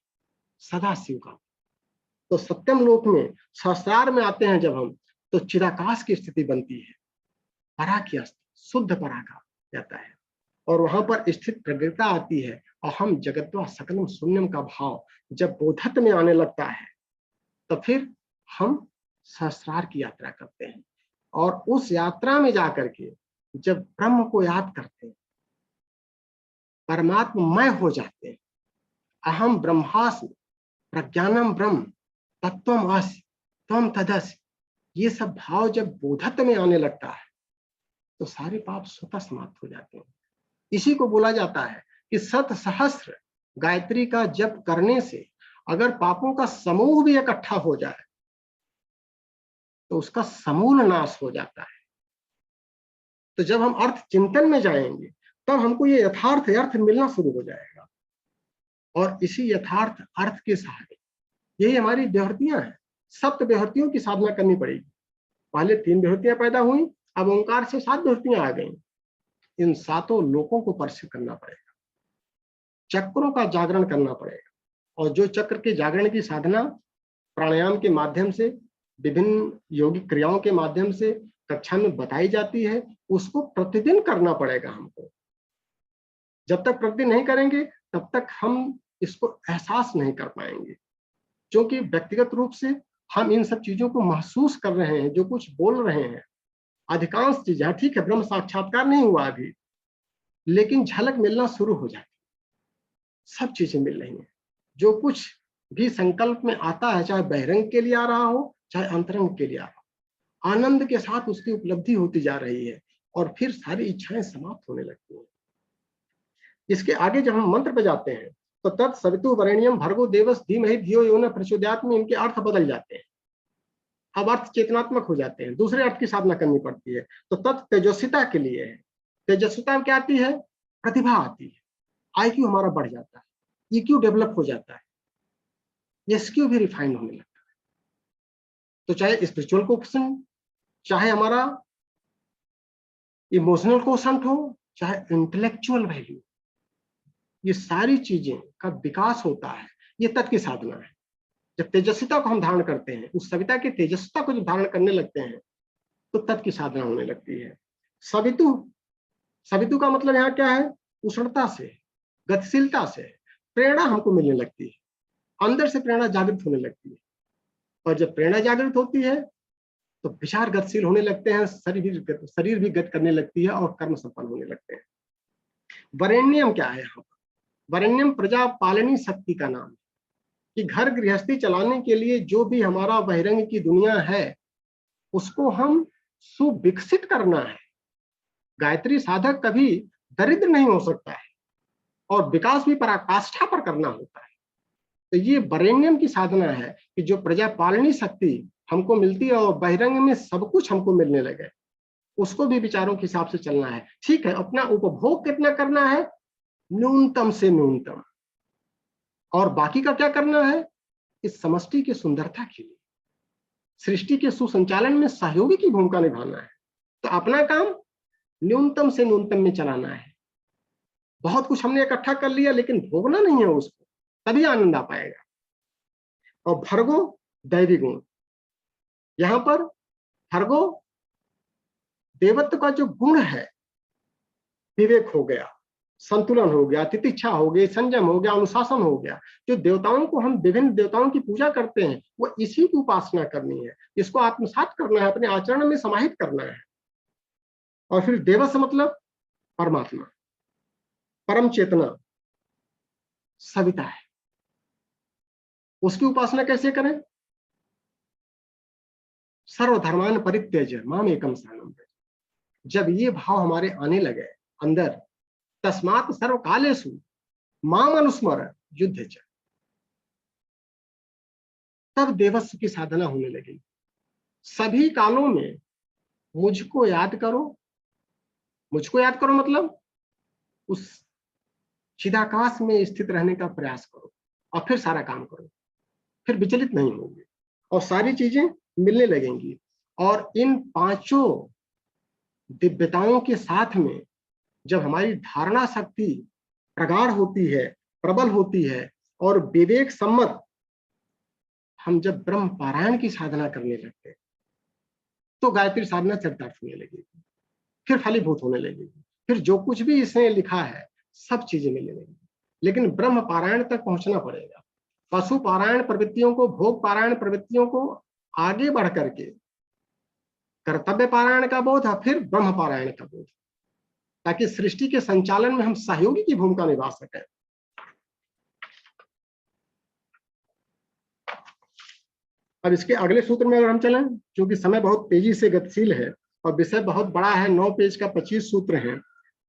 सदा शिव का। तो सत्यम लोक में सहस्रार में आते हैं जब हम, तो चिदाकाश की स्थिति बनती है, परा की अस्थिति, शुद्ध परा का जाता है, और वहां पर स्थित प्रज्ञता आती है, और हम जगत्वा सकलम शून्यम का भाव जब बोधत्व में आने लगता है, तो फिर हम सहस्रार की यात्रा करते हैं। और उस यात्रा में जाकर के जब ब्रह्म को याद करते हैं, परमात्ममय हो जाते हैं, अहम ब्रह्मास्मि प्रज्ञानम ब्रह्म तत्वम आसि त्वम तदसि, ये सब भाव जब बोधत्व में आने लगता है, तो सारे पाप स्वतः समाप्त हो जाते हैं। इसी को बोला जाता है कि 7 सहस्त्र गायत्री का जप करने से अगर पापों का समूह भी इकट्ठा हो जाए, तो उसका समूल नाश हो जाता है। तो जब हम अर्थ चिंतन में जाएंगे, तब हमको ये यथार्थ अर्थ मिलना शुरू हो जाएगा। और इसी यथार्थ अर्थ के सहारे यही हमारी विभूतियां हैं, सप्त विभूतियों की साधना करनी पड़ेगी। पहले 3 विभूतियां पैदा हुई, अब ओंकार से 7 विभूतियां आ गई। इन 7 लोकों को परिष्कृत करना पड़ेगा, चक्रों का जागरण करना पड़ेगा। और जो चक्र के जागरण की साधना प्राणायाम के माध्यम से, विभिन्न योगिक क्रियाओं के माध्यम से कक्षा में बताई जाती है, उसको प्रतिदिन करना पड़ेगा हमको। जब तक प्रतिदिन नहीं करेंगे, तब तक हम इसको एहसास नहीं कर पाएंगे, क्योंकि व्यक्तिगत रूप से हम इन सब चीजों को महसूस कर रहे हैं, जो कुछ बोल रहे हैं अधिकांश चीजें, ठीक है ब्रह्म साक्षात्कार नहीं हुआ अभी, लेकिन झलक मिलना शुरू हो जाती, सब चीजें मिल रही हैं। जो कुछ भी संकल्प में आता है, चाहे बहिरंग के लिए आ रहा हो, चाहे अंतरंग के लिए आ रहा हो, आनंद के साथ उसकी उपलब्धि होती जा रही है, और फिर सारी इच्छाएं समाप्त होने लगती हैं। इसके आगे जब हम मंत्र पे जाते हैं, तो तत् सवितुर्वरेण्यम भर्गो देवस्य धीमहि धियो यो नः प्रचोदयात् में इनके अर्थ बदल जाते हैं। अब अर्थ चेतनात्मक हो जाते हैं, दूसरे अर्थ की साधना करनी पड़ती है। तो तत् तेजस्विता के लिए है। तेजस्विता क्या आती है? प्रतिभा आती है, आईक्यू हमारा बढ़ जाता है, ईक्यू डेवलप हो जाता है, एसक्यू भी रिफाइन होने लगता है। तो चाहे स्पिरिचुअल क्वेश्चन, चाहे हमारा इमोशनल कोशंट हो चाहे इंटेलेक्चुअल वैल्यू, ये सारी चीजें का विकास होता है, ये तत् की साधना है। जब तेजस्विता को हम धारण करते हैं, उस सविता की तेजस्विता को जब धारण करने लगते हैं तो तत् की साधना होने लगती है। सवितु, सवितु का मतलब यहाँ क्या है? उष्णता से, गतिशीलता से प्रेरणा हमको मिलने लगती है, अंदर से प्रेरणा जागृत होने लगती है। और जब प्रेरणा जागृत होती है तो विचार गतिशील होने लगते हैं, शरीर भी गति करने लगती है और कर्म संपन्न होने लगते हैं। वरेण्यम क्या है यहाँ पर? वरेण्यम प्रजा पालनी शक्ति का नाम है कि घर गृहस्थी चलाने के लिए जो भी हमारा बहिरंग की दुनिया है उसको हम सुविकसित करना है। गायत्री साधक कभी दरिद्र नहीं हो सकता है और विकास भी पराकाष्ठा पर करना होता है। तो ये वरेण्यम की साधना है कि जो प्रजा पालनी शक्ति हमको मिलती है और बहिरंग में सब कुछ हमको मिलने लगे, उसको भी विचारों के हिसाब से चलना है। ठीक है, अपना उपभोग कितना करना है? न्यूनतम से न्यूनतम। और बाकी का क्या करना है? इस समष्टि की सुंदरता के लिए, सृष्टि के सुसंचालन में सहयोगी की भूमिका निभाना है। तो अपना काम न्यूनतम से न्यूनतम में चलाना है। बहुत कुछ हमने इकट्ठा कर लिया लेकिन भोगना नहीं है उसको, तभी आनंद आ पाएगा। और भर्गो दैवी गुण, यहां पर भर्गो देवत्व का जो गुण है, विवेक हो गया, संतुलन हो गया, तितिक्षा हो गई, संयम हो गया, अनुशासन हो गया। जो देवताओं को हम विभिन्न देवताओं की पूजा करते हैं वो इसी की उपासना करनी है, इसको आत्मसात करना है, अपने आचरण में समाहित करना है। और फिर देवस मतलब परमात्मा, परम चेतना, सविता है, उसकी उपासना कैसे करें? सर्वधर्मान परित्यज्य माम एकम शरणं व्रज। जब ये भाव हमारे आने लगे अंदर, तस्मात् सर्व कालेषु माम अनुस्मर युद्ध च, तब देवस्व की साधना होने लगेगी। सभी कालों में मुझको याद करो। मुझको याद करो मतलब उस चिदाकाश में स्थित रहने का प्रयास करो और फिर सारा काम करो, फिर विचलित नहीं होंगे और सारी चीजें मिलने लगेंगी। और इन पांचों दिव्यताओं के साथ में जब हमारी धारणा शक्ति प्रगाढ़ होती है, प्रबल होती है और विवेक सम्मत हम जब ब्रह्म पारायण की साधना करने लगते हैं तो गायत्री साधना चरितार्थ होने लगेगी, फिर फलीभूत होने लगेगी, फिर जो कुछ भी इसने लिखा है सब चीजें मिलने लगेगी। लेकिन ब्रह्म पारायण तक पहुंचना पड़ेगा। पशु पारायण प्रवृत्तियों को, भोग पारायण प्रवृत्तियों को आगे बढ़ करके कर्तव्य पारायण का बोध है, फिर ब्रह्म पारायण का बोध, ताकि सृष्टि के संचालन में हम सहयोगी की भूमिका निभा सकें। अब इसके अगले सूत्र में अगर हम चलें, क्योंकि समय बहुत तेजी से गतिशील है और विषय बहुत बड़ा है, 9 पेज का 25 सूत्र है,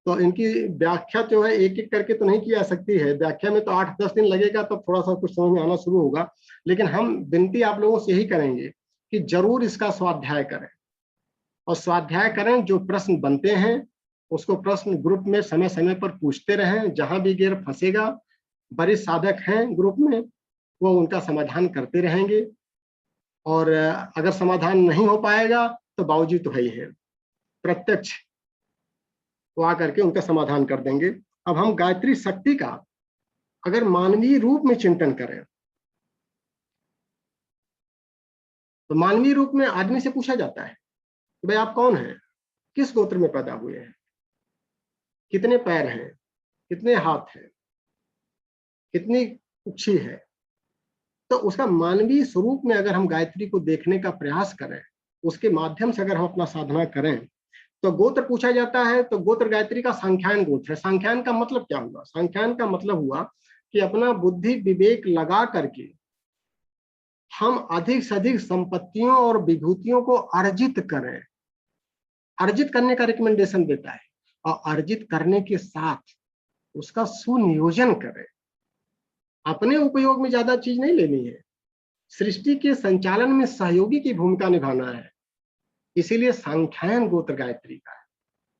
तो इनकी व्याख्या जो है एक एक करके तो नहीं की जा सकती है। व्याख्या में तो 8-10 दिन लगेगा, तब थोड़ा सा कुछ समझ में आना शुरू होगा। लेकिन हम विनती आप लोगों से यही करेंगे कि जरूर इसका स्वाध्याय करें और स्वाध्याय करें। जो प्रश्न बनते हैं उसको प्रश्न ग्रुप में समय समय पर पूछते रहें। जहां भी गिर फंसेगा, वरिष्ठ साधक हैं ग्रुप में, वो उनका समाधान करते रहेंगे। और अगर समाधान नहीं हो पाएगा तो बाबूजी तो है ही है, प्रत्यक्ष वो आकर के उनका समाधान कर देंगे। अब हम गायत्री शक्ति का अगर मानवीय रूप में चिंतन करें तो मानवीय रूप में आदमी से पूछा जाता है कि भाई आप कौन हैं, किस गोत्र में पैदा हुए हैं, कितने पैर हैं, कितने हाथ हैं, कितनी उच्छी है। तो उसका मानवीय स्वरूप में अगर हम गायत्री को देखने का प्रयास करें, उसके माध्यम से अगर हम अपना साधना करें, तो गोत्र पूछा जाता है तो गोत्र गायत्री का संख्यान गोत्र है। संख्यान का मतलब क्या हुआ? संख्यान का मतलब हुआ कि अपना बुद्धि विवेक लगा करके हम अधिक से अधिक संपत्तियों और विभूतियों को अर्जित करें। अर्जित करने का रिकमेंडेशन देता है और अर्जित करने के साथ उसका सुनियोजन करें। अपने उपयोग में ज्यादा चीज नहीं लेनी है, सृष्टि के संचालन में सहयोगी की भूमिका निभाना है। इसीलिए संख्यान गोत्र गायत्री का है।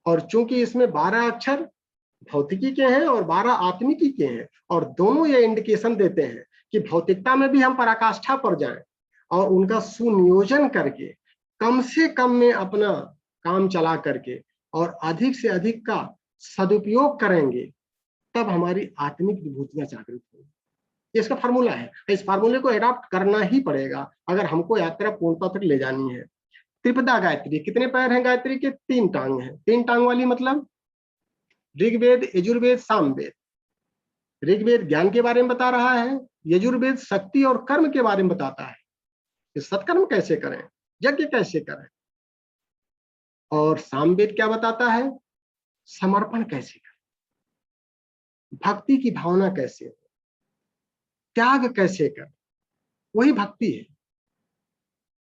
और चूंकि इसमें 12 अक्षर भौतिकी के हैं और 12 आत्मिकी के हैं, और दोनों ये इंडिकेशन देते हैं कि भौतिकता में भी हम पराकाष्ठा पर जाएं और उनका सुनियोजन करके कम से कम में अपना काम चला करके और अधिक से अधिक का सदुपयोग करेंगे, तब हमारी आत्मिक विभूतियां जागृत होंगी। इसका फार्मूला है, इस फार्मूले को एडॉप्ट करना ही पड़ेगा अगर हमको यात्रा पूर्णता तक ले जानी है। त्रिपदा गायत्री, कितने पैर हैं गायत्री के? 3 टांग हैं। 3 टांग वाली मतलब ऋग्वेद, यजुर्वेद, सामवेद। ऋग्वेद ज्ञान के बारे में बता रहा है, यजुर्वेद शक्ति और कर्म के बारे में बताता है कि सत्कर्म कैसे करें, यज्ञ कैसे करें, और सामवेद क्या बताता है? समर्पण कैसे करें, भक्ति की भावना कैसे हो, त्याग कैसे करें। वही भक्ति है।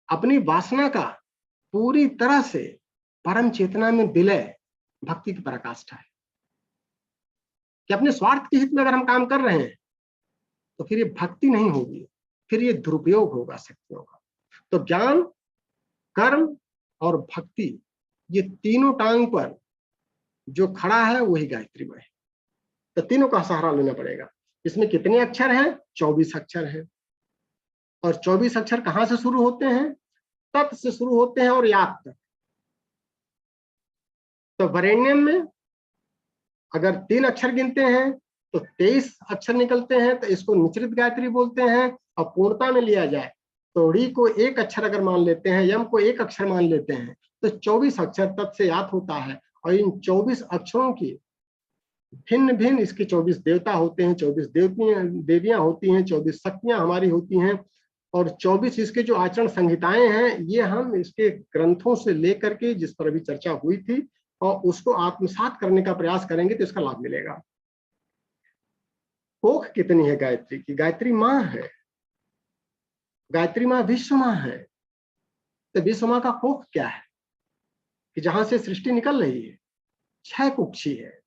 अपनी वासना का पूरी तरह से परम चेतना में विलय भक्ति की पराकाष्ठा है। कि अपने स्वार्थ के हित में अगर हम काम कर रहे हैं तो फिर ये भक्ति नहीं होगी, फिर ये दुरुपयोग होगा शक्तियों का। तो ज्ञान, कर्म और भक्ति, ये तीनों टांग पर जो खड़ा है वही गायत्री में है। तो तीनों का सहारा लेना पड़ेगा। इसमें कितने अक्षर हैं? 24 अक्षर हैं। और 24 अक्षर कहां से शुरू होते हैं? तत् से शुरू होते हैं और यात तक। तो वरेण्यम में अगर 3 अक्षर गिनते हैं तो 23 अक्षर निकलते हैं, तो इसको निचरित गायत्री बोलते हैं। और पूर्णता में लिया जाए तो री को 1 अक्षर अगर मान लेते हैं, यम को 1 अक्षर मान लेते हैं, तो 24 अक्षर तत् से यात होता है। और इन 24 अक्षरों की भिन्न भिन्न इसके 24 देवता होते हैं, 24 देवियां होती हैं, 24 शक्तियां हमारी होती हैं। और 24 इसके जो आचरण संहिताएं हैं, ये हम इसके ग्रंथों से लेकर के, जिस पर अभी चर्चा हुई थी, और उसको आत्मसात करने का प्रयास करेंगे तो इसका लाभ मिलेगा। कोख कितनी है गायत्री की? गायत्री माँ है। गायत्री माँ विश्व माँ है। तो विश्व माँ का कोख क्या है कि जहां से सृष्टि निकल रही है? 6 कुक्षी है।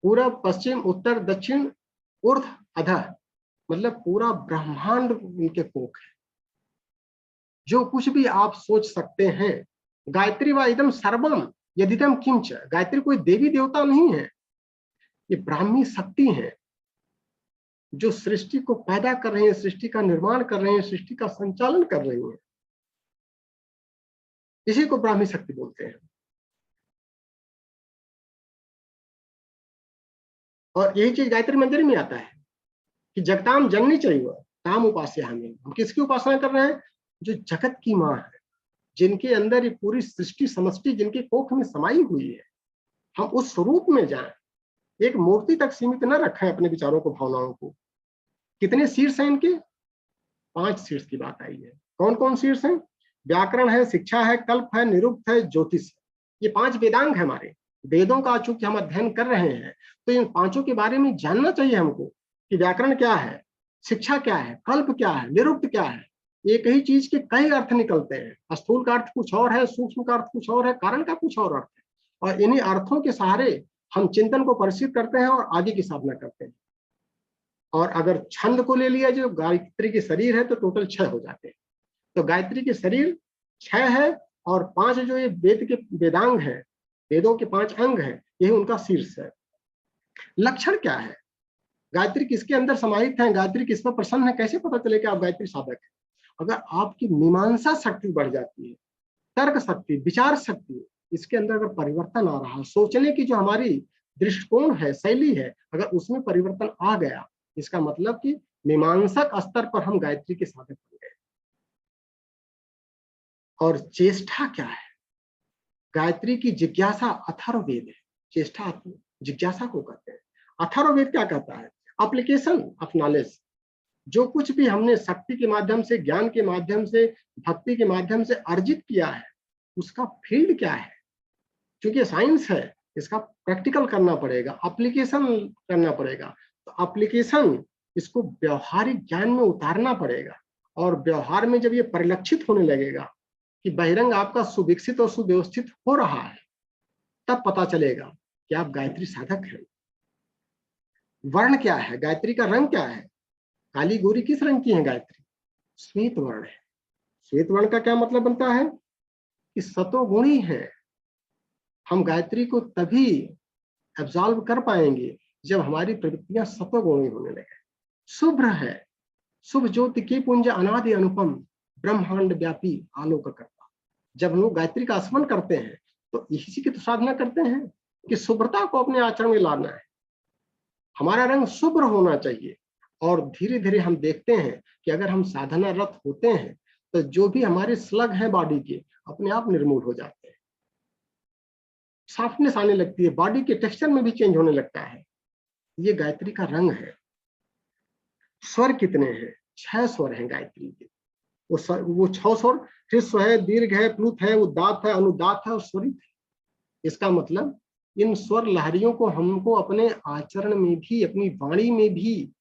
पूरब, पश्चिम, उत्तर, दक्षिण, ऊर्ध्व, अधः, मतलब पूरा ब्रह्मांड उनके कोख है। जो कुछ भी आप सोच सकते हैं, गायत्री व इदम सर्वम यदिदम किंच। गायत्री कोई देवी देवता नहीं है, ये ब्राह्मी शक्ति है जो सृष्टि को पैदा कर रहे हैं, सृष्टि का निर्माण कर रहे हैं, सृष्टि का संचालन कर रही हैं। इसी को ब्राह्मी शक्ति बोलते हैं। और यही चीज गायत्री मंदिर में आता है कि जगताम जननी चाहिए ताम उपास्य हमें। हम किसकी उपासना कर रहे हैं? जो जगत की माँ है, जिनके अंदर ये पूरी सृष्टि समष्टि जिनके कोख में समाई हुई है। हम उस स्वरूप में जाएं, एक मूर्ति तक सीमित न रखें अपने विचारों को, भावनाओं को। कितने शीर्ष हैं इनके? 5 शीर्ष की बात आई है। कौन कौन शीर्ष हैं? व्याकरण है, शिक्षा है, कल्प है, निरुक्त है, ज्योतिष है। ये 5 वेदांग है हमारे। वेदों का चूंकि हम अध्ययन कर रहे हैं तो इन 5 के बारे में जानना चाहिए हमको कि व्याकरण क्या है, शिक्षा क्या है, कल्प क्या है, निरुक्त क्या है। एक ही चीज के कई अर्थ निकलते हैं। स्थूल का अर्थ कुछ और है, सूक्ष्म का अर्थ कुछ और है, कारण का कुछ और अर्थ है। और इन्हीं अर्थों के सहारे हम चिंतन को परिचित करते हैं और आगे की साधना करते हैं। और अगर छंद को ले लिया जो गायत्री के शरीर है तो टोटल 6 हो जाते हैं। तो गायत्री के शरीर 6 है और 5 जो ये वेद के वेदांग है, वेदों के 5 अंग हैं, यही उनका शीर्ष है। लक्षण क्या है? गायत्री किसके अंदर समाहित है? गायत्री किस पर प्रसन्न है? कैसे पता चले कि आप गायत्री साधक है? अगर आपकी मीमांसा शक्ति बढ़ जाती है, तर्क शक्ति, विचार शक्ति, इसके अंदर अगर परिवर्तन आ रहा है, सोचने की जो हमारी दृष्टिकोण है, शैली है, अगर उसमें परिवर्तन आ गया, इसका मतलब कि मीमांसक स्तर पर हम गायत्री के साधक बन गए। और चेष्टा क्या है? गायत्री की जिज्ञासा अथर्ववेद है। चेष्टा जिज्ञासा को कहते हैं। अथर्ववेद क्या कहता है? Application of knowledge. जो कुछ भी हमने शक्ति के माध्यम से, ज्ञान के माध्यम से, भक्ति के माध्यम से अर्जित किया है, उसका फील्ड क्या है? क्योंकि साइंस है, इसका प्रैक्टिकल करना पड़ेगा, एप्लीकेशन करना पड़ेगा। तो एप्लीकेशन, इसको व्यवहारिक ज्ञान में उतारना पड़ेगा। और व्यवहार में जब ये परिलक्षित होने लगेगा कि बहिरंग आपका सुविकसित और सुव्यवस्थित हो रहा है, तब पता चलेगा कि आप गायत्री साधक हैं। वर्ण क्या है? गायत्री का रंग क्या है? काली गोरी किस रंग की है गायत्री? श्वेत वर्ण है। श्वेत वर्ण का क्या मतलब बनता है? कि सतोगुणी है। हम गायत्री को तभी एब्जॉल्व कर पाएंगे जब हमारी प्रवृत्तियां सतोगुणी होने लगे। शुभ्र है, शुभ ज्योति के पुंज अनादि अनुपम, ब्रह्मांड व्यापी आलोक करता। जब लोग गायत्री का स्मरण करते हैं तो इसी की तो साधना करते हैं कि शुभ्रता को अपने आचरण में लाना है। हमारा रंग शुभ्र होना चाहिए। और धीरे धीरे हम देखते हैं कि अगर हम साधनारत होते हैं तो जो भी हमारे स्लग हैं बॉडी के अपने आप निर्मूल हो जाते हैं, सॉफ्टनेस आने लगती है, बॉडी के टेक्सचर में भी चेंज होने लगता है। ये गायत्री का रंग है। स्वर कितने हैं? 6 स्वर हैं गायत्री के। वो 6 स्वर, ह्रस्व है, दीर्घ है, प्लुत है, उदात्त है, अनुदात्त है और स्वरित है। इसका मतलब इन स्वर लहरियों को हमको अपने आचरण में भी, अपनी वाणी में भी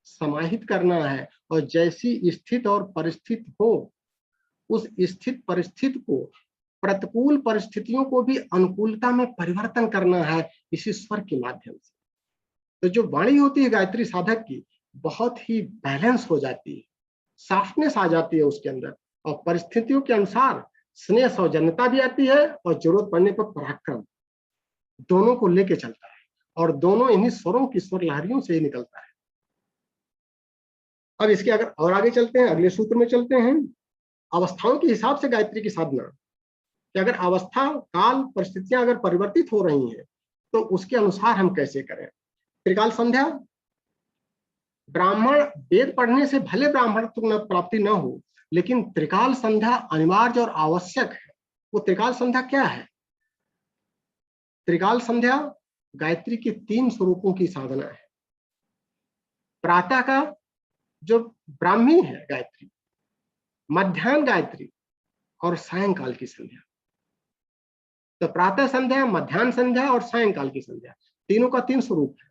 समाहित करना है। और जैसी स्थित और परिस्थिति हो, उस स्थित परिस्थिति को, प्रतिकूल परिस्थितियों को भी अनुकूलता में परिवर्तन करना है इसी स्वर के माध्यम से। तो जो वाणी होती है गायत्री साधक की, बहुत ही बैलेंस हो जाती है, सॉफ्टनेस आ जाती है उसके अंदर, और परिस्थितियों के अनुसार स्नेह सौजन्यता भी आती है और जरूरत पड़ने पर पराक्रम, दोनों को लेके चलता है। और दोनों इन्हीं स्वरों की स्वर लहरियों से ही निकलता है। अब इसके अगर और आगे चलते हैं, अगले सूत्र में चलते हैं, अवस्थाओं के हिसाब से गायत्री की साधना, कि अगर अवस्था, काल, परिस्थितियां अगर परिवर्तित हो रही हैं तो उसके अनुसार हम कैसे करें। त्रिकाल संध्या, ब्राह्मण वेद पढ़ने से भले ब्राह्मण प्राप्ति न हो, लेकिन त्रिकाल संध्या अनिवार्य और आवश्यक है। वो त्रिकाल संध्या क्या है? त्रिकाल संध्या गायत्री के 3 स्वरूपों की साधना है। प्रातः का जो ब्राह्मी है गायत्री, मध्याह्न गायत्री और सायंकाल की संध्या। तो प्रातः संध्या, मध्याह्न संध्या और सायंकाल की संध्या, तीनों का 3 स्वरूप है।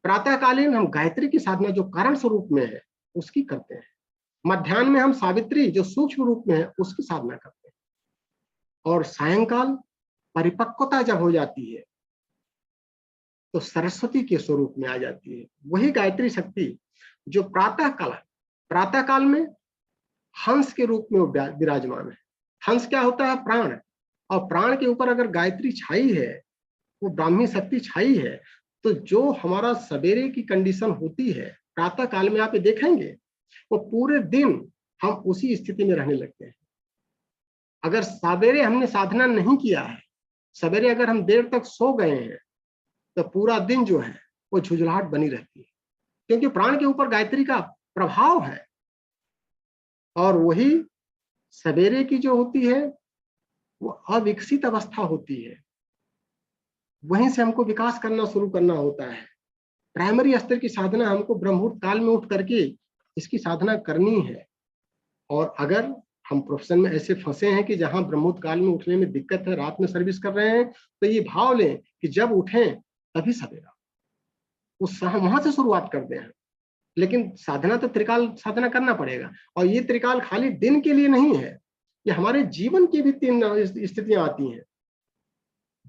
प्रातःकालीन हम गायत्री की साधना जो कारण स्वरूप में है उसकी करते हैं। मध्याह्न में हम सावित्री जो सूक्ष्म रूप में है उसकी साधना करते हैं। और सायंकाल परिपक्वता जब हो जाती है तो सरस्वती के स्वरूप में आ जाती है। वही गायत्री शक्ति जो प्रातःकाल में हंस के रूप में विराजमान है। हंस क्या होता है? प्राण। और प्राण के ऊपर अगर गायत्री छाई है, वो ब्राह्मी शक्ति छाई है, तो जो हमारा सवेरे की कंडीशन होती है प्रातः काल में आप देखेंगे, वो पूरे दिन हम उसी स्थिति में रहने लगते हैं। अगर सवेरे हमने साधना नहीं किया है, सवेरे अगर हम देर तक सो गए हैं, तो पूरा दिन जो है वो झुंझलाहट बनी रहती है, क्योंकि प्राण के ऊपर गायत्री का प्रभाव है। और वही सवेरे की जो होती है वो अविकसित अवस्था होती है, वहीं से हमको विकास करना शुरू करना होता है। प्राइमरी स्तर की साधना हमको ब्रह्ममुहूर्त काल में उठ करके इसकी साधना करनी है। और अगर हम प्रोफेशन में ऐसे फंसे हैं कि जहां ब्रह्ममुहूर्त काल में उठने में दिक्कत है, रात में सर्विस कर रहे हैं, तो ये भाव लें कि जब उठें तभी सवेरा, उस वहां से शुरुआत करते हैं। लेकिन साधना तो त्रिकाल साधना करना पड़ेगा। और ये त्रिकाल खाली दिन के लिए नहीं है, ये हमारे जीवन की भी 3 स्थितियां आती हैं।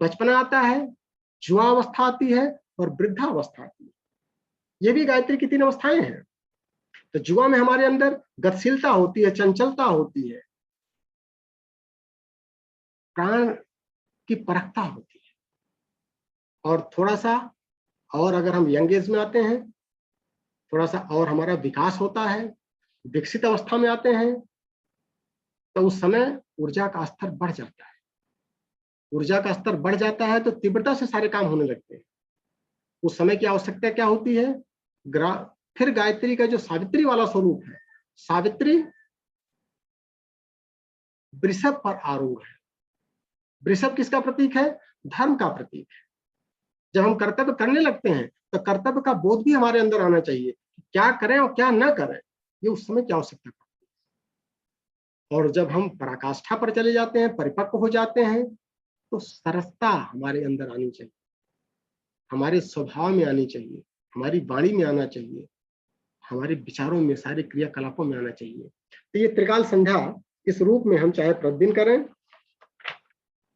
बचपना आता है, युवावस्था आती है और वृद्धावस्था आती है। ये भी गायत्री की 3 अवस्थाएं हैं। तो युवा में हमारे अंदर गतिशीलता होती है, चंचलता होती है, प्राण की परखता होती है। और थोड़ा सा और अगर हम यंग एज में आते हैं, थोड़ा सा और हमारा विकास होता है, विकसित अवस्था में आते हैं, तो उस समय ऊर्जा का स्तर बढ़ जाता है। ऊर्जा का स्तर बढ़ जाता है तो तीव्रता से सारे काम होने लगते हैं। उस समय की आवश्यकता क्या होती है? फिर गायत्री का जो सावित्री वाला स्वरूप है, सावित्री वृषभ पर आरूढ़ है। वृषभ किसका प्रतीक है? धर्म का प्रतीक है। जब हम कर्तव्य करने लगते हैं तो कर्तव्य का बोध भी हमारे अंदर आना चाहिए, क्या करें और क्या ना करें, ये उस समय की आवश्यकता पड़ती है। और जब हम पराकाष्ठा पर चले जाते हैं, परिपक्व हो जाते हैं, तो सरसता हमारे अंदर आनी चाहिए, हमारे स्वभाव में आनी चाहिए, हमारी वाणी में आना चाहिए, हमारे विचारों में, सारे क्रियाकलापों में आना चाहिए। तो ये त्रिकाल संध्या इस रूप में हम चाहे प्रतिदिन करें,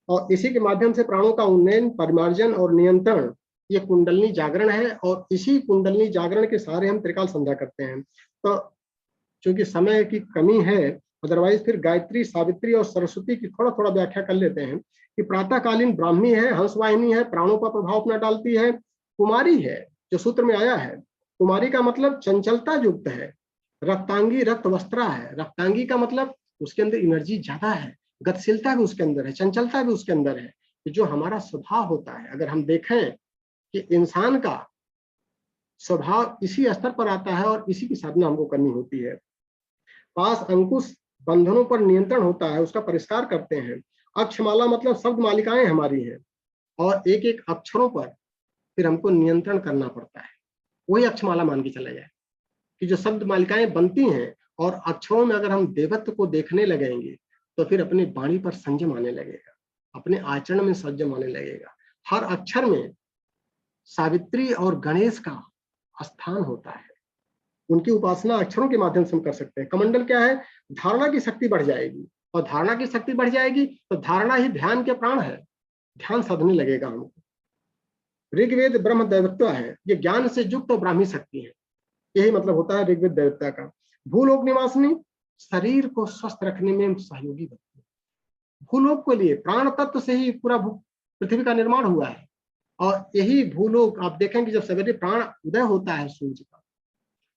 और इसी के माध्यम से प्राणों का उन्नयन, परिमार्जन और नियंत्रण, ये कुंडलनी जागरण है। और इसी कुंडलनी जागरण के सहारे हम त्रिकाल संध्या करते हैं। तो चूंकि समय की कमी है, अदरवाइज फिर गायत्री, सावित्री और सरस्वती की थोड़ा थोड़ा व्याख्या कर लेते हैं कि प्रातःकालीन ब्राह्मी है, हंसवाहिनी है, प्राणों का प्रभाव अपना डालती है। कुमारी है, जो सूत्र में आया है, कुमारी का मतलब चंचलता युक्त है। रक्तांगी, रक्त वस्त्रा है। रक्तांगी का मतलब उसके अंदर एनर्जी ज्यादा है, गतिशीलता भी उसके अंदर है, चंचलता भी उसके अंदर है। कि जो हमारा स्वभाव होता है, अगर हम देखें कि इंसान का स्वभाव इसी स्तर पर आता है और इसी की साधना हमको करनी होती है। पास अंकुश बंधनों पर नियंत्रण होता है, उसका परिष्कार करते हैं। अक्षमाला मतलब शब्द मालिकाएं हमारी हैं और एक एक अक्षरों पर फिर हमको नियंत्रण करना पड़ता है। वही अक्षमाला मान के चला जाए कि जो शब्द मालिकाएं बनती हैं और अक्षरों में अगर हम देवत्व को देखने लगेंगे तो फिर अपनी वाणी पर संयम आने लगेगा, अपने आचरण में संयम आने लगेगा। हर अक्षर में सावित्री और गणेश का स्थान होता है, उनकी उपासना अक्षरों के माध्यम से हम कर सकते हैं। कमंडल क्या है? धारणा की शक्ति बढ़ जाएगी, और धारणा की शक्ति बढ़ जाएगी तो धारणा ही ध्यान के प्राण है, ध्यान साधने लगेगा हमको। ऋग्वेद ब्रह्म दैवत्व है, ये ज्ञान से युक्त और ब्राह्मी शक्ति है, यही मतलब होता है ऋग्वेद दैवता का। भूलोक निवासिनी शरीर को स्वस्थ रखने में सहयोगी बनती है। भूलोक के लिए प्राण तत्व से ही पूरा पृथ्वी का निर्माण हुआ है, और यही भूलोक आप देखेंगे जब सवेरे प्राण उदय होता है सूर्य का,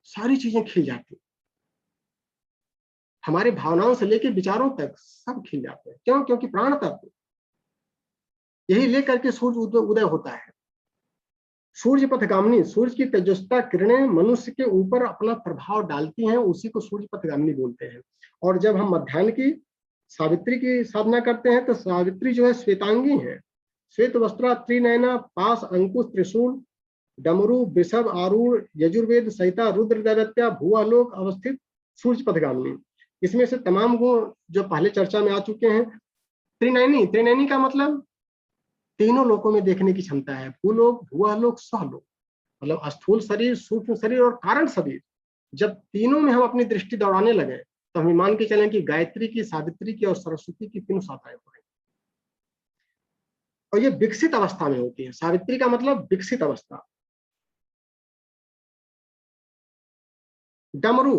सारी चीजें खिल जाती हैं, हमारे भावनाओं से लेकर विचारों तक सब खिल जाते हैं। क्यों? क्योंकि प्राण तत्व यही लेकर के सूर्य उदय होता है। सूर्य पथगामिनी, सूर्य की तेजस्ता किरणें मनुष्य के ऊपर अपना प्रभाव डालती हैं, उसी को सूर्य पथगामिनी बोलते हैं। और जब हम मध्याह्न की सावित्री की साधना करते हैं तो सावित्री जो है श्वेतांगी है, श्वेत वस्त्रा त्रिनयना पास अंकुश त्रिशूल डमरू वृषभ आरूढ़ यजुर्वेद सहिता रुद्र दैवत्या भूआलोक अवस्थित सूर्य पथगामिनी। इसमें से तमाम गुण जो पहले चर्चा में आ चुके हैं। त्रिनयनी, त्रिनयनी का मतलब तीनों लोकों में देखने की क्षमता है, भूलोक भूआलोक स्वलोक, मतलब स्थूल शरीर सूक्ष्म शरीर और कारण शरीर। जब तीनों में हम अपनी दृष्टि दौड़ाने लगे तो हम मान के चलें कि गायत्री की, सावित्री की और सरस्वती की तीनों शाखाएं हो रही, और ये विकसित अवस्था में होती है। सावित्री का मतलब विकसित अवस्था। डमरू,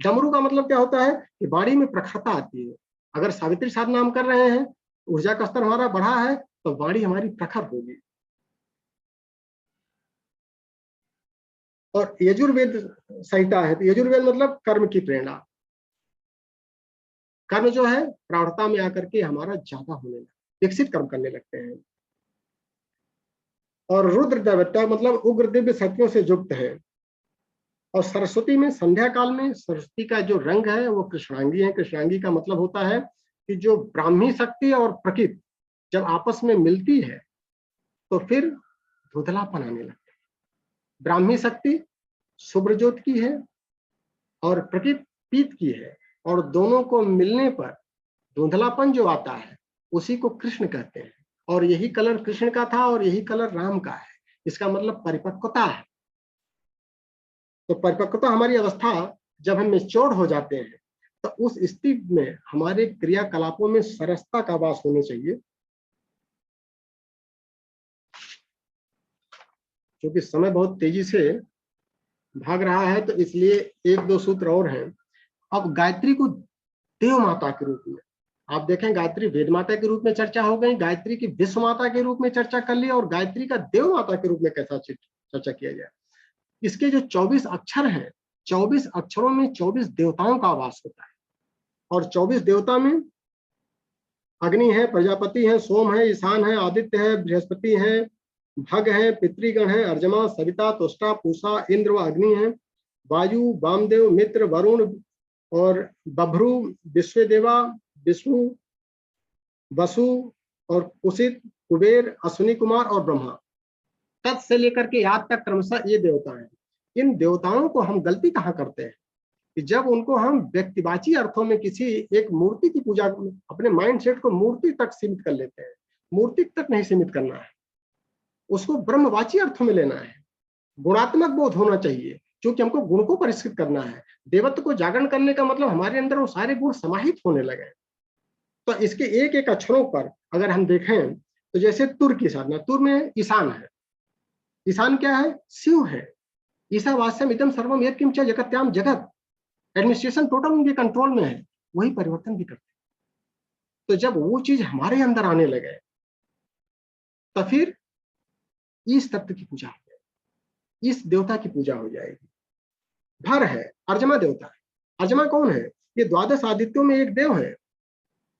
डमरू का मतलब क्या होता है कि वाणी में प्रखरता आती है। अगर सावित्री साधना हम कर रहे हैं, ऊर्जा का स्तर हमारा बढ़ा है तो वाणी हमारी प्रखर होगी। और यजुर्वेद संहिता है, तो यजुर्वेद मतलब कर्म की प्रेरणा। कर्म जो है प्रौढ़ता में आकर के हमारा ज्यादा होने लगता, विकसित कर्म करने लगते हैं। और रुद्र दैवत्या मतलब उग्र दिव्य शक्तियों से युक्त है। और सरस्वती में संध्या काल में सरस्वती का जो रंग है वो कृष्णांगी है। कृष्णांगी का मतलब होता है कि जो ब्राह्मी शक्ति और प्रकृति जब आपस में मिलती है तो फिर धुंधलापन आने लगता है। ब्राह्मी शक्ति शुभ्रज्योत की है और प्रकृति पीत की है, और दोनों को मिलने पर धुंधलापन जो आता है उसी को कृष्ण कहते हैं। और यही कलर कृष्ण का था और यही कलर राम का है, इसका मतलब परिपक्वता है। तो परिपक्वता हमारी अवस्था जब हम मैच्योर हो जाते हैं तो उस स्थिति में हमारे क्रियाकलापों में सरसता का वास होना चाहिए। क्योंकि समय बहुत तेजी से भाग रहा है तो इसलिए एक दो सूत्र और हैं। अब गायत्री को देव माता के रूप में आप देखें, गायत्री वेद माता के रूप में चर्चा हो गई, गायत्री की विश्व माता के रूप में चर्चा कर ली, और गायत्री का देव माता के रूप में कैसा चर्चा किया जाए। इसके जो 24 अक्षर हैं, 24 अक्षरों में 24 देवताओं का वास होता है, और 24 देवता में अग्नि है, प्रजापति है, सोम है, ईशान है, आदित्य है, बृहस्पति है, भग है, पितृगण है, अर्जमा सविता त्वष्टा पूषा इंद्र व अग्नि है, वायु वामदेव मित्र वरुण और बभ्रु विश्वदेवा विष्णु वसु और कुशित कुबेर अश्विनी कुमार और ब्रह्मा। तत् से लेकर के याद तक क्रमशः ये देवता हैं। इन देवताओं को हम गलती कहाँ करते हैं कि जब उनको हम व्यक्तिवाची अर्थों में किसी एक मूर्ति की पूजा, अपने माइंड सेट को मूर्ति तक सीमित कर लेते हैं। मूर्ति तक नहीं सीमित करना है, उसको ब्रह्मवाची अर्थों में लेना है। गुणात्मक बोध होना चाहिए, क्योंकि हमको गुण को परिष्कृत करना है। देवत्व को जागरण करने का मतलब हमारे अंदर वो सारे गुण समाहित होने लगे। तो इसके एक एक अक्षरों पर अगर हम देखें तो जैसे तुर की साधना, तुर में ईशान है। ईशान क्या है? शिव है। ईशावास्यम इदम सर्वम यत्किंच जगत्याम जगत, एडमिनिस्ट्रेशन टोटल उनके कंट्रोल में है, वही परिवर्तन भी करते हैं। तो जब वो चीज हमारे अंदर आने लगे तो फिर इस तत्व की पूजा हो जाएगी, इस देवता की पूजा हो जाएगी। भर है, अर्जमा देवता है। अर्जमा कौन है? ये द्वादश आदित्यों में एक देव है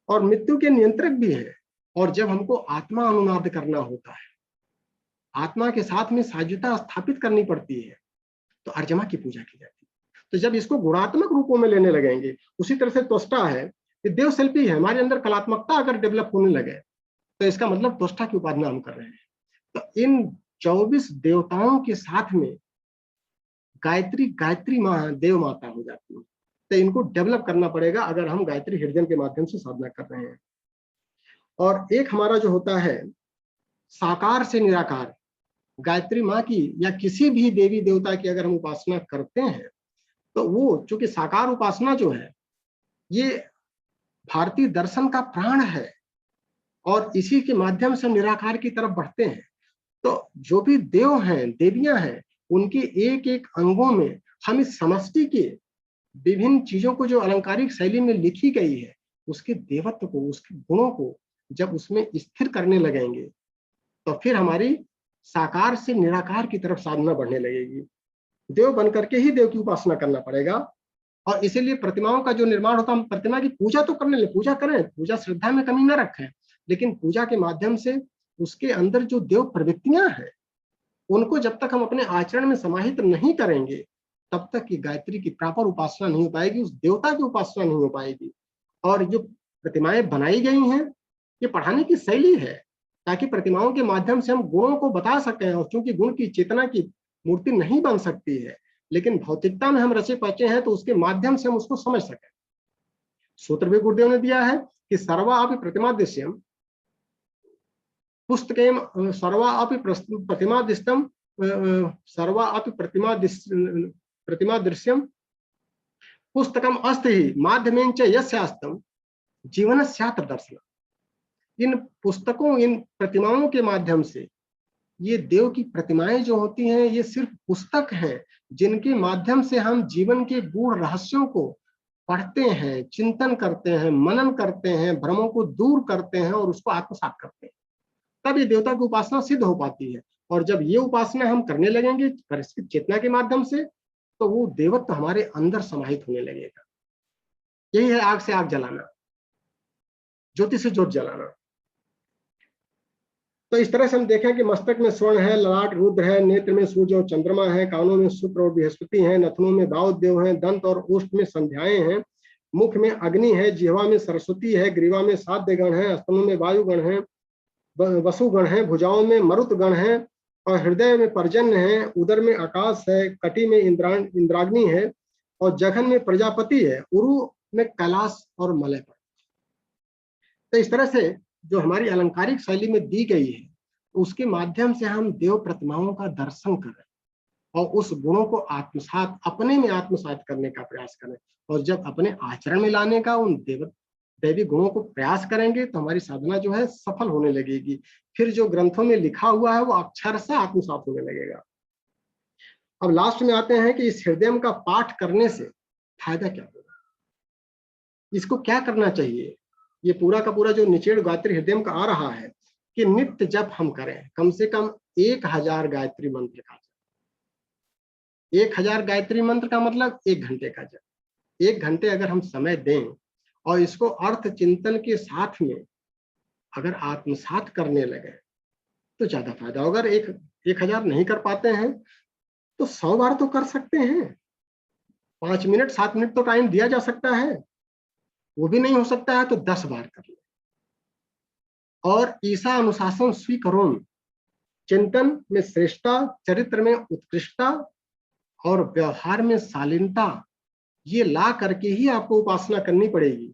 और मृत्यु के नियंत्रक भी है, और जब हमको आत्मा अनुनाद करना होता है, आत्मा के साथ में साझता स्थापित करनी पड़ती है, तो अर्चमा की पूजा की जाती है। तो जब इसको गुणात्मक रूपों में लेने लगेंगे, उसी तरह से त्वष्टा है कि देव शिल्पी है, हमारे अंदर कलात्मकता अगर डेवलप होने लगे तो इसका मतलब त्वष्टा की उपासना हम कर रहे हैं। तो इन 24 देवताओं के साथ में गायत्री माँ देव माता हो जाती है। तो इनको डेवलप करना पड़ेगा अगर हम गायत्री हृदय के माध्यम से साधना कर रहे हैं। और एक हमारा जो होता है साकार से निराकार, गायत्री माँ की या किसी भी देवी देवता की अगर हम उपासना करते हैं तो वो चूंकि साकार उपासना जो है ये भारतीय दर्शन का प्राण है और इसी के माध्यम से निराकार की तरफ बढ़ते हैं। तो जो भी देव हैं, देवियां हैं, उनके एक एक अंगों में हम इस समष्टि के विभिन्न चीजों को जो अलंकारिक शैली में लिखी गई है उसके देवत्व को, उसके गुणों को जब उसमें स्थिर करने लगेंगे तो फिर हमारी साकार से निराकार की तरफ साधना बढ़ने लगेगी। देव बन करके ही देव की उपासना करना पड़ेगा। और इसीलिए प्रतिमाओं का जो निर्माण होता है, हम प्रतिमा की पूजा तो करने ले, पूजा करें, पूजा श्रद्धा में कमी न रखें, लेकिन पूजा के माध्यम से उसके अंदर जो देव प्रवृत्तियां हैं उनको जब तक हम अपने आचरण में समाहित नहीं करेंगे तब तक ये गायत्री की प्रॉपर उपासना नहीं हो पाएगी, उस देवता की उपासना नहीं हो पाएगी। और जो प्रतिमाएं बनाई गई हैं ये पढ़ाने की शैली है ताकि प्रतिमाओं के माध्यम से हम गुणों को बता सकें। और चूंकि गुण की चेतना की मूर्ति नहीं बन सकती है, लेकिन भौतिकता में हम रचे पचे हैं तो उसके माध्यम से हम उसको समझ सकें। सूत्र भी गुरुदेव ने दिया है कि सर्वापि प्रतिमा दृश्यम पुस्तकेम सर्वापि प्रतिमा दृष्टम सर्वापि प्रतिमा दृश्यम पुस्तकम अस्ति ही माध्यमेन च यस्यास्तम जीवनस्यात्र दर्शन। इन पुस्तकों, इन प्रतिमाओं के माध्यम से ये देव की प्रतिमाएं जो होती हैं ये सिर्फ पुस्तक हैं जिनके माध्यम से हम जीवन के गूढ़ रहस्यों को पढ़ते हैं, चिंतन करते हैं, मनन करते हैं, भ्रमों को दूर करते हैं और उसको आत्मसात करते हैं। तब ये देवता की उपासना सिद्ध हो पाती है। और जब ये उपासना हम करने लगेंगे परिस्थित चेतना के माध्यम से तो वो देवत्व हमारे अंदर समाहित होने लगेगा। यही है आग से आग जलाना, ज्योति से ज्योत जलाना। तो इस तरह से हम देखें कि मस्तक में स्वर्ण है, ललाट रुद्र है, नेत्र में सूर्य और चंद्रमा है, कानों में शुक्र और बृहस्पति है, नथनों में दाऊदेव है, दंत और ओष्ठ में संध्याएं हैं, मुख में अग्नि है, जिह्वा में सरस्वती है, ग्रीवा में साध्य गण है, स्तनों में वायुगण है, वसुगण है, भुजाओं में मरुत गण है और हृदय में पर्जन्य है, उदर में आकाश है, कटी में इंद्राग्नि है और जघन में प्रजापति है, उरु में कैलाश और मलय पर। तो इस तरह से जो हमारी अलंकारिक शैली में दी गई है उसके माध्यम से हम देव प्रतिमाओं का दर्शन करें और उस गुणों को आत्मसात, अपने में आत्मसात करने का प्रयास करें। और जब अपने आचरण में लाने का उन दैवी गुणों को प्रयास करेंगे तो हमारी साधना जो है सफल होने लगेगी। फिर जो ग्रंथों में लिखा हुआ है वो अक्षरशः आत्मसात होने लगेगा। अब लास्ट में आते हैं कि इस हृदय का पाठ करने से फायदा क्या होगा, इसको क्या करना चाहिए। ये पूरा का पूरा जो निचेड़ गायत्री हृदय का आ रहा है कि नित्य जप हम करें, कम से कम 1000 गायत्री मंत्र का जप। 1000 गायत्री मंत्र का मतलब 1 घंटे का जप। 1 घंटे अगर हम समय दें और इसको अर्थ चिंतन के साथ में अगर आत्मसात करने लगे तो ज्यादा फायदा होगा। अगर 1000 नहीं कर पाते हैं तो 100 बार तो कर सकते हैं। 5 मिनट 7 मिनट तो टाइम दिया जा सकता है, वो भी नहीं हो सकता है तो 10 बार कर ले। और ईसा अनुशासन स्वीकरोम, चिंतन में श्रेष्ठता, चरित्र में उत्कृष्टता और व्यवहार में शालीनता, ये ला करके ही आपको उपासना करनी पड़ेगी,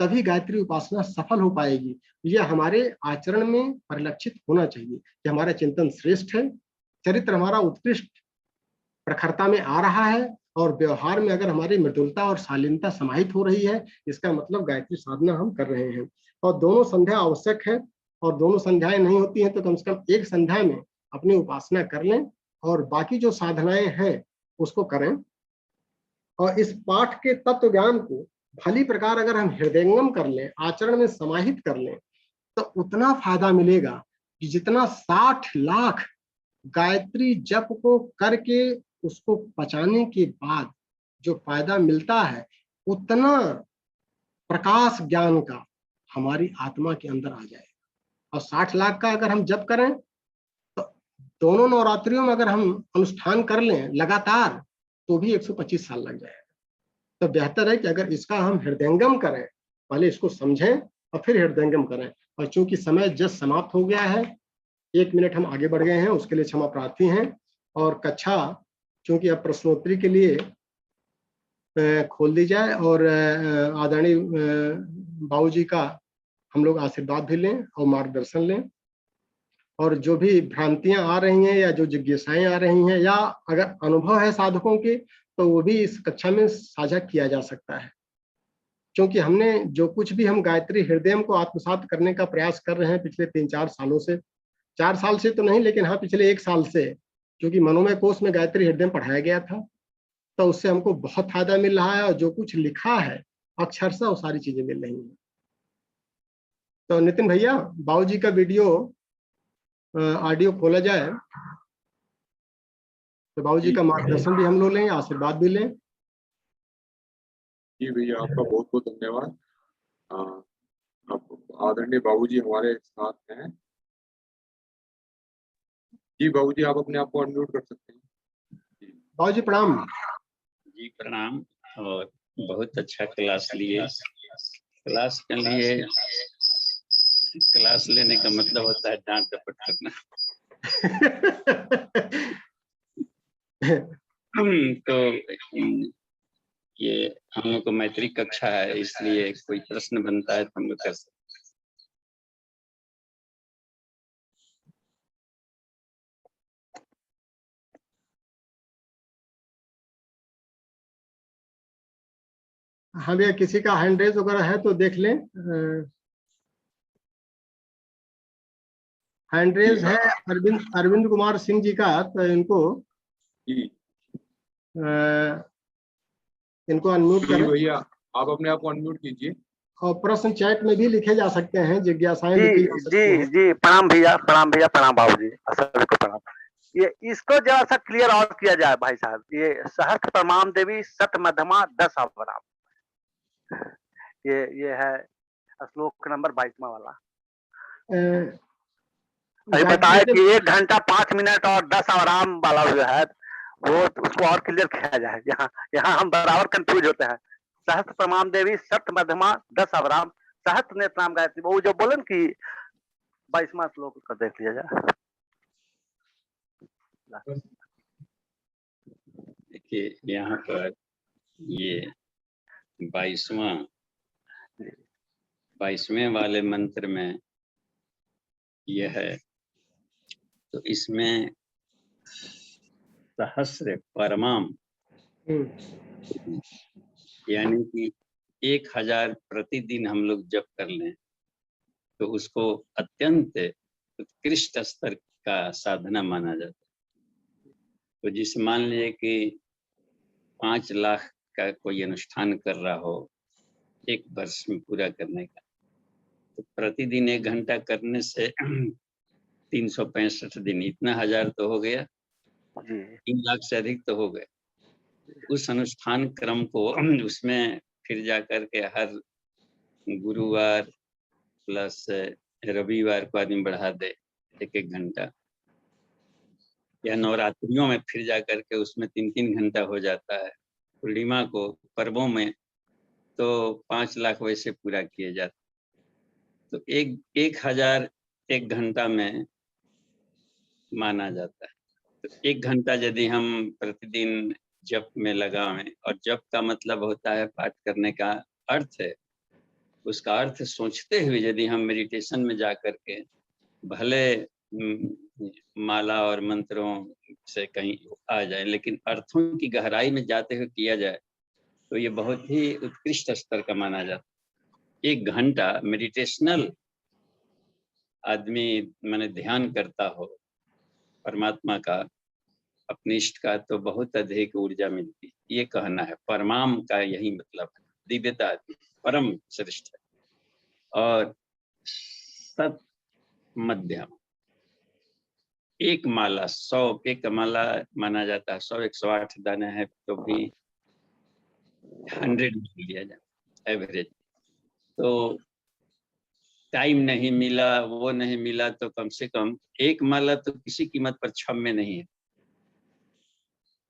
तभी गायत्री उपासना सफल हो पाएगी। यह हमारे आचरण में परिलक्षित होना चाहिए कि हमारा चिंतन श्रेष्ठ है, चरित्र हमारा उत्कृष्ट प्रखरता में आ रहा है और व्यवहार में अगर हमारी मृदुलता और शालीनता समाहित हो रही है, इसका मतलब गायत्री साधना हम कर रहे हैं। और दोनों संध्या आवश्यक है और दोनों संध्याएं नहीं होती हैं तो कम से कम एक संध्या में अपनी उपासना कर लें और बाकी जो साधनाएं हैं उसको करें। और इस पाठ के तत्व ज्ञान को भली प्रकार अगर हम हृदयंगम कर लें, आचरण में समाहित कर लें, तो उतना फायदा मिलेगा कि जितना 60 लाख गायत्री जप को करके उसको पचाने के बाद जो फायदा मिलता है उतना प्रकाश ज्ञान का हमारी आत्मा के अंदर आ जाएगा। और 60 लाख का अगर हम जप करें तो दोनों नवरात्रियों में अगर हम अनुष्ठान कर लें लगातार तो भी 125 साल लग जाएगा। तो बेहतर है कि अगर इसका हम हृदयंगम करें, पहले इसको समझें और फिर हृदयंगम करें। और चूंकि समय जस्ट समाप्त हो गया है, 1 मिनट हम आगे बढ़ गए हैं, उसके लिए क्षमा प्रार्थी हैं। और कक्षा चूंकि अब प्रश्नोत्तरी के लिए खोल दी जाए और आदरणीय बाबूजी का हम लोग आशीर्वाद भी लें और मार्गदर्शन लें। और जो भी भ्रांतियां आ रही हैं या जो जिज्ञासाएं आ रही हैं या अगर अनुभव है साधकों के, तो वो भी इस कक्षा में साझा किया जा सकता है। क्योंकि हमने जो कुछ भी हम गायत्री हृदय को आत्मसात करने का प्रयास कर रहे हैं पिछले 3-4 सालों से, 4 साल से तो नहीं लेकिन हाँ पिछले 1 साल से, क्योंकि मनोमय कोश में गायत्री हृदय पढ़ाया गया था, तो उससे हमको बहुत फायदा मिल रहा है। और जो कुछ लिखा है अक्षरशः वो सारी चीजें मिल रही हैं। तो नितिन भैया, बाबूजी का वीडियो ऑडियो खोला जाए तो बाबूजी का मार्गदर्शन भी हम लोग लें, आशीर्वाद भी लें। जी भैया, आपका बहुत बहुत धन्यवाद। आप आदरणीय बाबूजी हमारे साथ हैं। जी बाबूजी, आप अपने आप को अनम्यूट कर सकते हैं। बाबूजी प्रणाम। जी प्रणाम। और बहुत अच्छा क्लास लिए। क्लास के लिए क्लास लेने का मतलब होता है डांट डपट करना। तो ये हम लोग को मैत्री कक्षा है, इसलिए कोई प्रश्न बनता है तो हम लोग कर सकते हैं। हाँ भैया, किसी का हैंड रेज वगैरह है तो देख लें। हैंड रेज है अरविंद कुमार सिंह जी का, तो इनको अनम्यूट करें। भैया, आप अपने आप को अनम्यूट कीजिए। और प्रश्न चैट में भी लिखे जा सकते हैं, जिज्ञासाएं जी लिखी जा सकती हैं। जी, प्रणाम भैया, प्रणाम बाबूजी, सभी को प्रणाम। ये इसको जरा सा क्लियर और किया जाए भाई साहब। ये सहस्त्र प्रमाण देवी सत मध्यमा 10 अवराम, ये है श्लोक नंबर 22वां वाला। अभी बताया कि 1 घंटा 5 मिनट और 10 अवराम वाला जो है वो उसको और क्लियर किया जाए। यहाँ हम बराबर कंफ्यूज होते हैं। सहस्त्र प्रमाण देवी सत मध्यमा 10 अवराम सहस्त्र नेत्र नाम गायत्री, वो जो बोले कि 22वां श्लोक का देख लिया जाए। देखिए यहाँ पर ये 22वें वाले मंत्र में यह है, तो इसमें सहस्र परमाम यानी कि 1000 प्रतिदिन हम लोग जप कर लें तो उसको अत्यंत उत्कृष्ट स्तर का साधना माना जाता है। तो जिस मान लीजिए कि 5 लाख का कोई अनुष्ठान कर रहा हो 1 वर्ष में पूरा करने का, तो प्रतिदिन 1 घंटा करने से 365 दिन, इतना 1000 तो हो गया, 3 लाख से अधिक तो हो गए। उस अनुष्ठान क्रम को उसमें फिर जाकर के हर गुरुवार प्लस रविवार को आदमी बढ़ा दे 1-1 घंटा, या नवरात्रियों में फिर जाकर के उसमें 3-3 घंटा हो जाता है। पूर्णिमा को पर्वों में तो 5 लाख वैसे पूरा किए जाते। तो 1000 1 घंटा में माना जाता है। तो 1 घंटा यदि हम प्रतिदिन जप में लगावें, और जप का मतलब होता है पाठ करने का अर्थ है, उसका अर्थ सोचते हुए यदि हम मेडिटेशन में जा कर के भले माला और मंत्रों से कहीं आ जाए, लेकिन अर्थों की गहराई में जाते हुए किया जाए तो ये बहुत ही उत्कृष्ट स्तर का माना जाता है। 1 घंटा मेडिटेशनल आदमी माने ध्यान करता हो परमात्मा का, अपने इष्ट का, तो बहुत अधिक ऊर्जा मिलती है। ये कहना है परमाम का यही मतलब है, दिव्यता, परम श्रेष्ठ है। और सत मध्यम, 1 माला 100, 1 माला माना जाता है, 100-108 दाने हैं तो भी 100 लिया जाए एवरेज। तो टाइम नहीं मिला, वो नहीं मिला, तो कम से कम एक माला तो किसी कीमत पर क्षम्य नहीं है।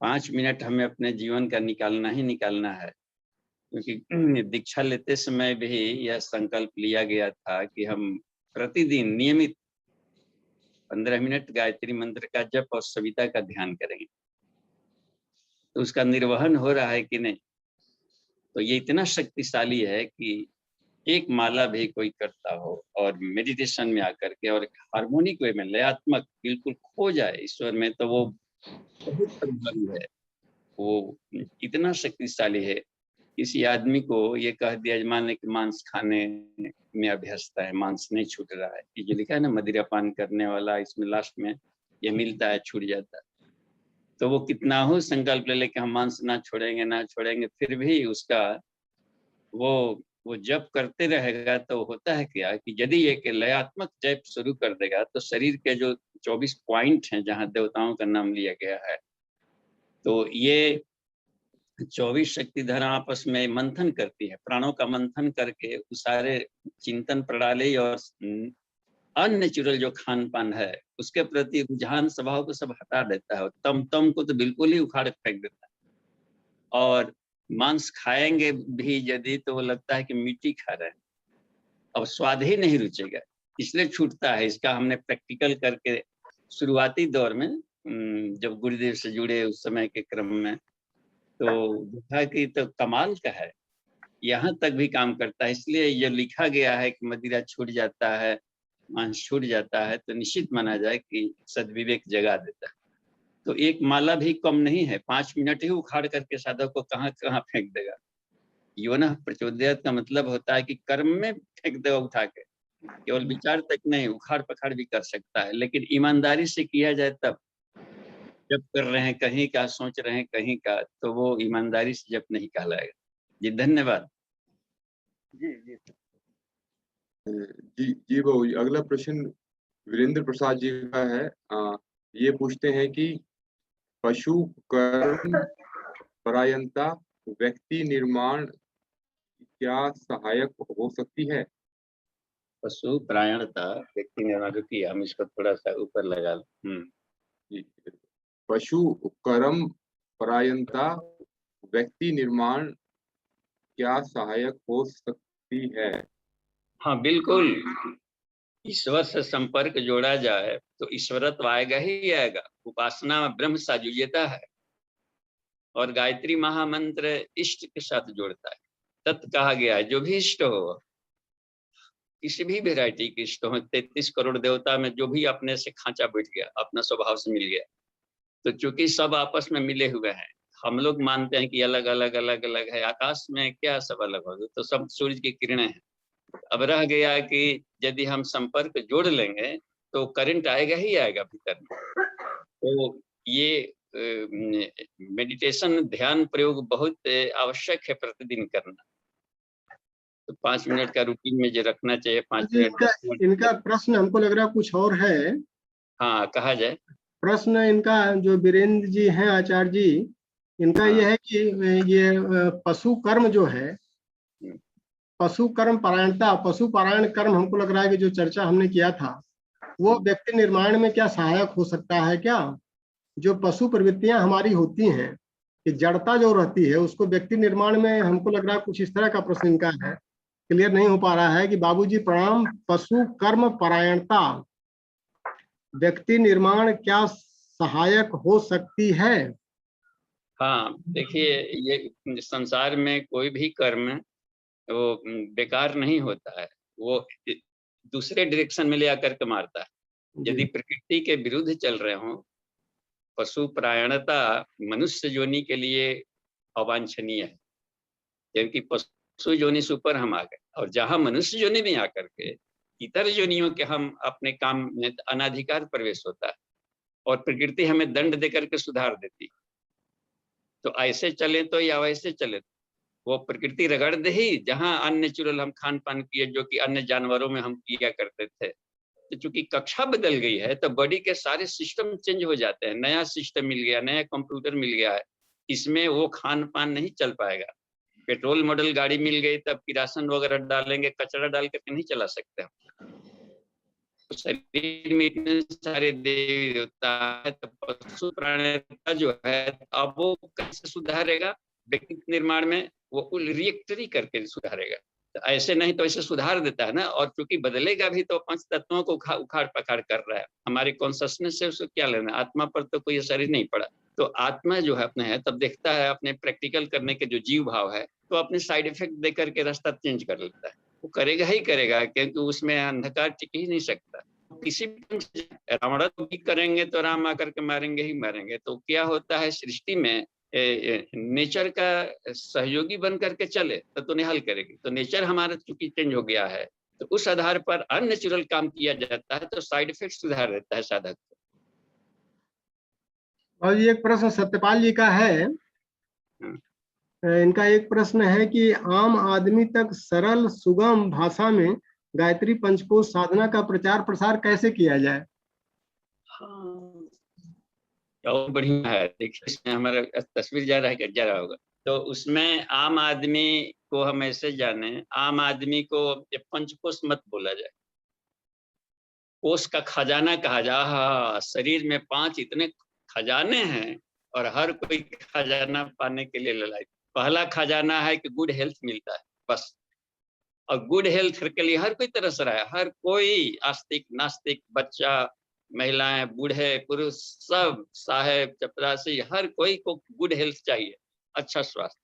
5 मिनट हमें अपने जीवन का निकालना ही निकालना है, क्योंकि दीक्षा लेते समय भी यह संकल्प लिया गया था कि हम प्रतिदिन नियमित 15 मिनट गायत्री मंत्र का जप और सविता का ध्यान करेंगे। तो उसका निर्वहन हो रहा है कि नहीं? तो ये इतना शक्तिशाली है कि एक माला भी कोई करता हो और मेडिटेशन में आकर के और हार्मोनिक वे में लयात्मक बिल्कुल खो जाए ईश्वर में, तो वो बहुत प्रभावी है, वो इतना शक्तिशाली है। किसी आदमी को ये कह दिया मान ले कि मांस खाने में अभ्यस्त है, मांस नहीं छूट रहा है, ये जो लिखा है ना मदिरापान करने वाला, इसमें लास्ट में ये मिलता है, छूट जाता है, तो वो कितना हो संकल्प ले लेके हम मांस ना छोड़ेंगे ना छोड़ेंगे, फिर भी उसका वो जप करते रहेगा तो होता है क्या कि यदि एक लयात्मक जप शुरू कर देगा तो शरीर के जो 24 पॉइंट हैं जहां देवताओं का नाम लिया गया है, तो ये 24 शक्तिधारा आपस में मंथन करती है, प्राणों का मंथन करके उस सारे चिंतन प्रणाली और अननेचुरल जो खान पान है उसके प्रति रुझान स्वभाव को सब हटा देता है, तम को तो बिल्कुल ही उखाड़ फेंक देता है। और मांस खाएंगे भी यदि तो वो लगता है कि मिट्टी खा रहे हैं, अब स्वाद ही नहीं रुचेगा, इसलिए छूटता है। इसका हमने प्रैक्टिकल करके शुरुआती दौर में जब गुरुदेव से जुड़े उस समय के क्रम में तो देखा कि तो कमाल का है, यहाँ तक भी काम करता है। इसलिए ये लिखा गया है कि मदिरा छूट जाता है, मांस छूट जाता है, तो निश्चित माना जाए कि सद्विवेक जगा देता है। तो एक माला भी कम नहीं है, 5 मिनट ही उखाड़ करके साधक को कहाँ कहाँ फेंक देगा। योन प्रचोदयात का मतलब होता है कि कर्म में फेंक देगा उठा के, केवल विचार तक नहीं, उखाड़ पखाड़ भी कर सकता है, लेकिन ईमानदारी से किया जाए तब। जब कर रहे हैं कहीं का, सोच रहे हैं कहीं का, तो वो ईमानदारी से जब नहीं कहलाएगा। जी धन्यवाद। जी जी जी बाबू, अगला प्रश्न वीरेंद्र प्रसाद जी का है। ये पूछते हैं कि पशु कर्म परायणता व्यक्ति निर्माण क्या सहायक हो सकती है? पशु परायणता व्यक्ति निर्माण, रुकिए हम इसको थोड़ा सा ऊपर लगा जी, पशु कर्म परायणता व्यक्ति निर्माण क्या सहायक हो सकती है? हाँ बिल्कुल, ईश्वर से संपर्क जोड़ा जाए तो ईश्वरत्व आएगा ही आएगा। उपासना ब्रह्म साजुज्यता है और गायत्री महामंत्र इष्ट के साथ जोड़ता है। तत् कहा गया है जो भी इष्ट हो, किसी भी वैरायटी के इष्ट हो, 33 करोड़ देवता में जो भी अपने से खांचा बैठ गया, अपना स्वभाव से मिल गया, तो चूंकि सब आपस में मिले हुए हैं, हम लोग मानते हैं कि अलग अलग अलग अलग है, आकाश में क्या सब अलग होगा, तो सब सूरज की किरणें हैं। अब रह गया कि यदि हम संपर्क जोड़ लेंगे तो करंट आएगा ही आएगा भीतर में। तो ये मेडिटेशन ध्यान प्रयोग बहुत आवश्यक है प्रतिदिन करना। तो 5 मिनट का रूटीन में जो रखना चाहिए, 5 मिनट 10 मिनट। इनका प्रश्न हमको लग रहा कुछ और है। हाँ कहा जाए। प्रश्न इनका जो वीरेंद्र जी हैं आचार्य जी, इनका ये है कि ये पशु कर्म जो है, पशु कर्म परायणता, पशु परायण कर्म हमको लग रहा है कि जो चर्चा हमने किया था वो व्यक्ति निर्माण में क्या सहायक हो सकता है क्या? जो पशु प्रवृत्तियां हमारी होती हैं कि जड़ता जो रहती है उसको व्यक्ति निर्माण में, हमको लग रहा है कुछ इस तरह का प्रश्न इनका है, क्लियर नहीं हो पा रहा है कि बाबूजी प्रणाम, पशु कर्म परायणता व्यक्ति निर्माण क्या सहायक हो सकती है? हाँ देखिए, ये संसार में कोई भी कर्म वो बेकार नहीं होता है, वो दूसरे डायरेक्शन में ले आकर के मारता है। यदि प्रकृति के विरुद्ध चल रहे हो, पशु परायणता मनुष्य योनि के लिए अवांछनीय है, क्योंकि पशु योनि से ऊपर हम आ गए, और जहां मनुष्य योनि में आकर के इतर योनियों के हम अपने काम में अनाधिकार प्रवेश होता है और प्रकृति हमें दंड देकर के सुधार देती। तो ऐसे चले तो या वैसे चले, वो प्रकृति रगड़ दे ही, जहां अननेचुरल हम खान पान किए जो कि अन्य जानवरों में हम किया करते थे। तो चूंकि कक्षा बदल गई है तो बॉडी के सारे सिस्टम चेंज हो जाते हैं, नया सिस्टम मिल गया, नया कंप्यूटर मिल गया है, इसमें वो खान पान नहीं चल पाएगा। पेट्रोल मॉडल गाड़ी मिल गई तब किरासन वगैरह डालेंगे, कचरा डाल करके नहीं चला सकते हम। तो शरीर में इतने सारे देवी देवता है, तो पशु प्राणी का जो है अब वो कैसे सुधारेगा व्यक्तित्व निर्माण में? वो रिएक्टरी करके सुधारेगा। तो ऐसे नहीं तो ऐसे सुधार देता है ना, और चूंकि बदलेगा भी तो पंच तत्वों को उखाड़ पखाड़ कर रहा है। हमारे कॉन्शियसनेस से उसको क्या लेना? आत्मा पर तो कोई असर ही नहीं पड़ा। तो आत्मा जो है अपने है तब देखता है अपने प्रैक्टिकल करने के जो जीव भाव है, तो अपने साइड इफेक्ट दे करके रास्ता चेंज कर लेता है। वो करेगा ही करेगा, क्योंकि उसमें अंधकार टिक ही नहीं सकता। किसी भी रावण भी करेंगे तो राम आकर के मारेंगे ही मारेंगे। तो क्या होता है सृष्टि में, नेचर का सहयोगी बन करके चले तो निहाल करेगी। तो नेचर हमारा चूंकि चेंज हो गया है, तो उस आधार पर अननेचुरल काम किया जाता है, तो साइड इफेक्ट सुधार देता है साधक। और ये एक प्रश्न सत्यपाल जी का है। इनका एक प्रश्न है कि आम आदमी तक सरल सुगम भाषा में गायत्री पंचकोश साधना का प्रचार प्रसार कैसे किया जाए? और बढ़िया है। देखिए इसमें हमारा तस्वीर जा रहा होगा। तो उसमें आम आदमी को हम ऐसे जाने, आम आदमी को ये पंचकोश मत बोला जाए, कोष का खजाना कहा जाए। हाँ, शरीर में 5 इतने खजाने हैं और हर कोई खजाना पाने के लिए लड़ाई। पहला खजाना है कि गुड हेल्थ मिलता है, बस। और गुड हेल्थ के लिए हर कोई तरस रहा है, हर कोई, आस्तिक नास्तिक, बच्चा, महिलाएं, बूढ़े, पुरुष, सब, साहेब, चपरासी, हर कोई को गुड हेल्थ चाहिए, अच्छा स्वास्थ्य।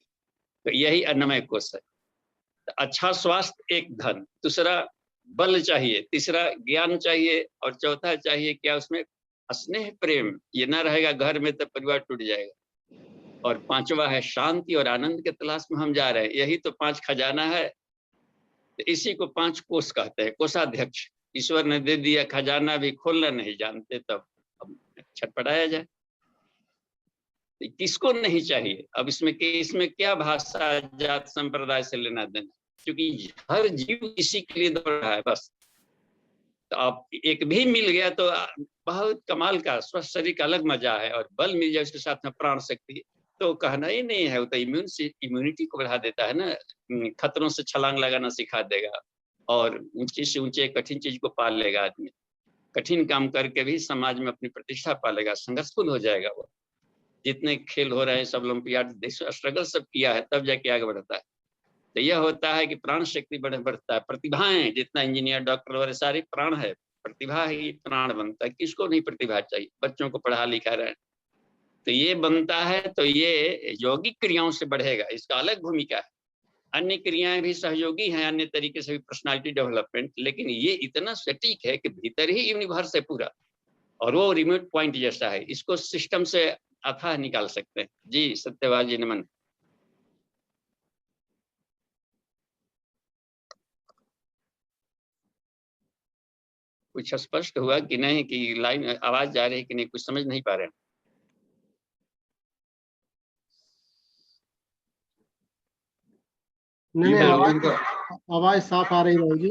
तो यही अन्नमय कोश है। तो अच्छा स्वास्थ्य एक धन, दूसरा बल चाहिए, तीसरा ज्ञान चाहिए, और चौथा चाहिए क्या उसमें? स्नेह प्रेम। ये ना रहेगा घर में तो परिवार टूट जाएगा। और पांचवा है शांति और आनंद के तलाश में हम जा रहे हैं। यही तो 5 खजाना है। तो इसी को 5 कोष कहते हैं। कोषाध्यक्ष ईश्वर ने दे दिया खजाना, भी खोलना नहीं जानते, तब छटपटाया जाए। किसको नहीं चाहिए? अब इसमें क्या भाषा, जात, संप्रदाय से लेना देना, क्योंकि हर जीव इसी के लिए दौड़ रहा है, बस। तो आप एक भी मिल गया तो बहुत कमाल का, स्वस्थ शरीर का अलग मजा है। और बल मिल जाए उसके साथ में प्राण शक्ति, तो कहना ही नहीं है। वो तो इम्यूनिटी को बढ़ा देता है ना, खतरों से छलांग लगाना सिखा देगा, और ऊंचे से ऊंचे कठिन चीज को पाल लेगा आदमी। कठिन काम करके भी समाज में अपनी प्रतिष्ठा पालेगा, संघर्षफुल हो जाएगा वो। जितने खेल हो रहे हैं सब ओलंपियाड, स्ट्रगल सब किया है, तब जाके आगे बढ़ता है। तो यह होता है कि प्राण शक्ति बढ़ता है। प्रतिभाएं, जितना इंजीनियर, डॉक्टर वगैरह सारी प्राण है, प्रतिभा ही प्राण बनता है। किसको नहीं प्रतिभा चाहिए? बच्चों को पढ़ा लिखा रहे तो ये बनता है। तो ये यौगिक क्रियाओं से बढ़ेगा, इसका अलग भूमिका है। अन्य क्रियाएं भी सहयोगी हैं, अन्य तरीके से भी पर्सनालिटी डेवलपमेंट, लेकिन ये इतना सटीक है कि भीतर ही यूनिवर्स है पूरा, और वो रिमोट पॉइंट जैसा है। इसको सिस्टम से अथाह निकाल सकते हैं। जी सत्यवाद जी, नमन। कुछ स्पष्ट हुआ कि नहीं, कि लाइन आवाज जा रही है कि नहीं, कुछ समझ नहीं पा रहे हैं? नहीं, आवाज साफ आ रही है जी।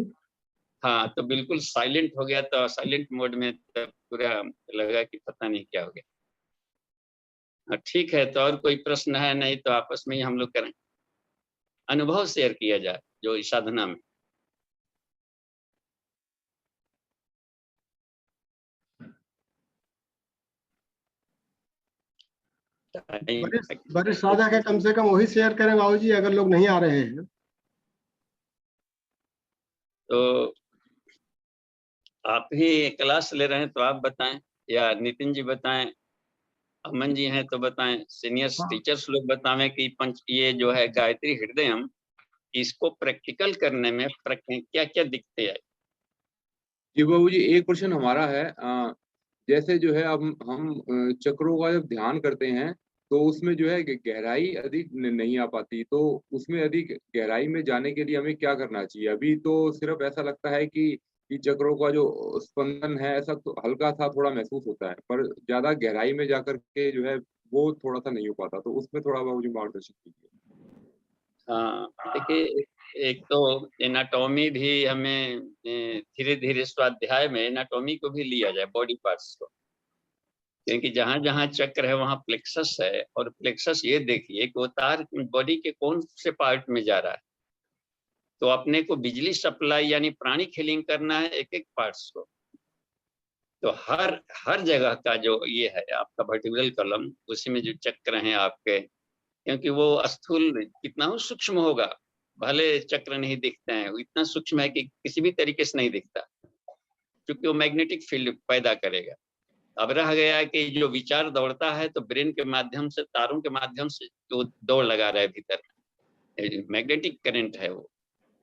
हाँ, तो बिल्कुल साइलेंट हो गया, तो साइलेंट मोड में तो पूरा लगा कि पता नहीं क्या हो गया। ठीक है, तो और कोई प्रश्न है? नहीं तो आपस में ही हम लोग करें, अनुभव शेयर किया जाए जो इस साधना में। बड़े साधक है, कम से कम वही शेयर करें बाबूजी, अगर लोग नहीं आ रहे हैं तो। आप ही क्लास ले रहे हैं तो आप बताएं, या नितिन जी बताएं, अमन जी हैं तो बताएं, सीनियर टीचर्स लोग बतावें कि ये जो है गायत्री हृदयम, इसको प्रैक्टिकल करने में क्या क्या दिक्कतें आई? जी बाबू जी, एक प्रश्न हमारा है। जैसे जो है अब हम चक्रों का जब ध्यान करते हैं तो उसमें जो है गहराई अधिक नहीं आ पाती, तो उसमें अधिक गहराई में जाने के लिए हमें क्या करना चाहिए? अभी तो सिर्फ ऐसा लगता है कि चक्रों का जो स्पंदन है ऐसा तो हल्का सा थोड़ा महसूस होता है, पर ज्यादा गहराई में जाकर के जो है वो थोड़ा सा नहीं हो पाता। तो उसमें थोड़ा बाबू जी मार्गदर्शन कीजिए। हाँ, देखिए, एक तो एनाटॉमी भी हमें धीरे धीरे स्वाध्याय में एनाटॉमी को भी लिया जाए, बॉडी पार्ट्स को। क्योंकि जहां जहां चक्र है वहां प्लेक्सस है, और प्लेक्सस ये देखिए कि वो तार बॉडी के कौन से पार्ट में जा रहा है। तो अपने को बिजली सप्लाई यानी प्राणिक हीलिंग करना है एक एक पार्ट्स को। तो हर हर जगह का जो ये है आपका वर्टिब्रल कॉलम, उसी में जो चक्र हैं आपके, क्योंकि वो स्थूल कितना हो सूक्ष्म होगा, भले चक्र नहीं दिखते हैं, वो इतना सूक्ष्म है कि किसी भी तरीके से नहीं दिखता, क्योंकि वो मैग्नेटिक फील्ड पैदा करेगा। अब रह गया कि जो विचार दौड़ता है तो ब्रेन के माध्यम से, तारों के माध्यम से वो दौड़ लगा रहा है भीतर में, मैग्नेटिक करंट है वो।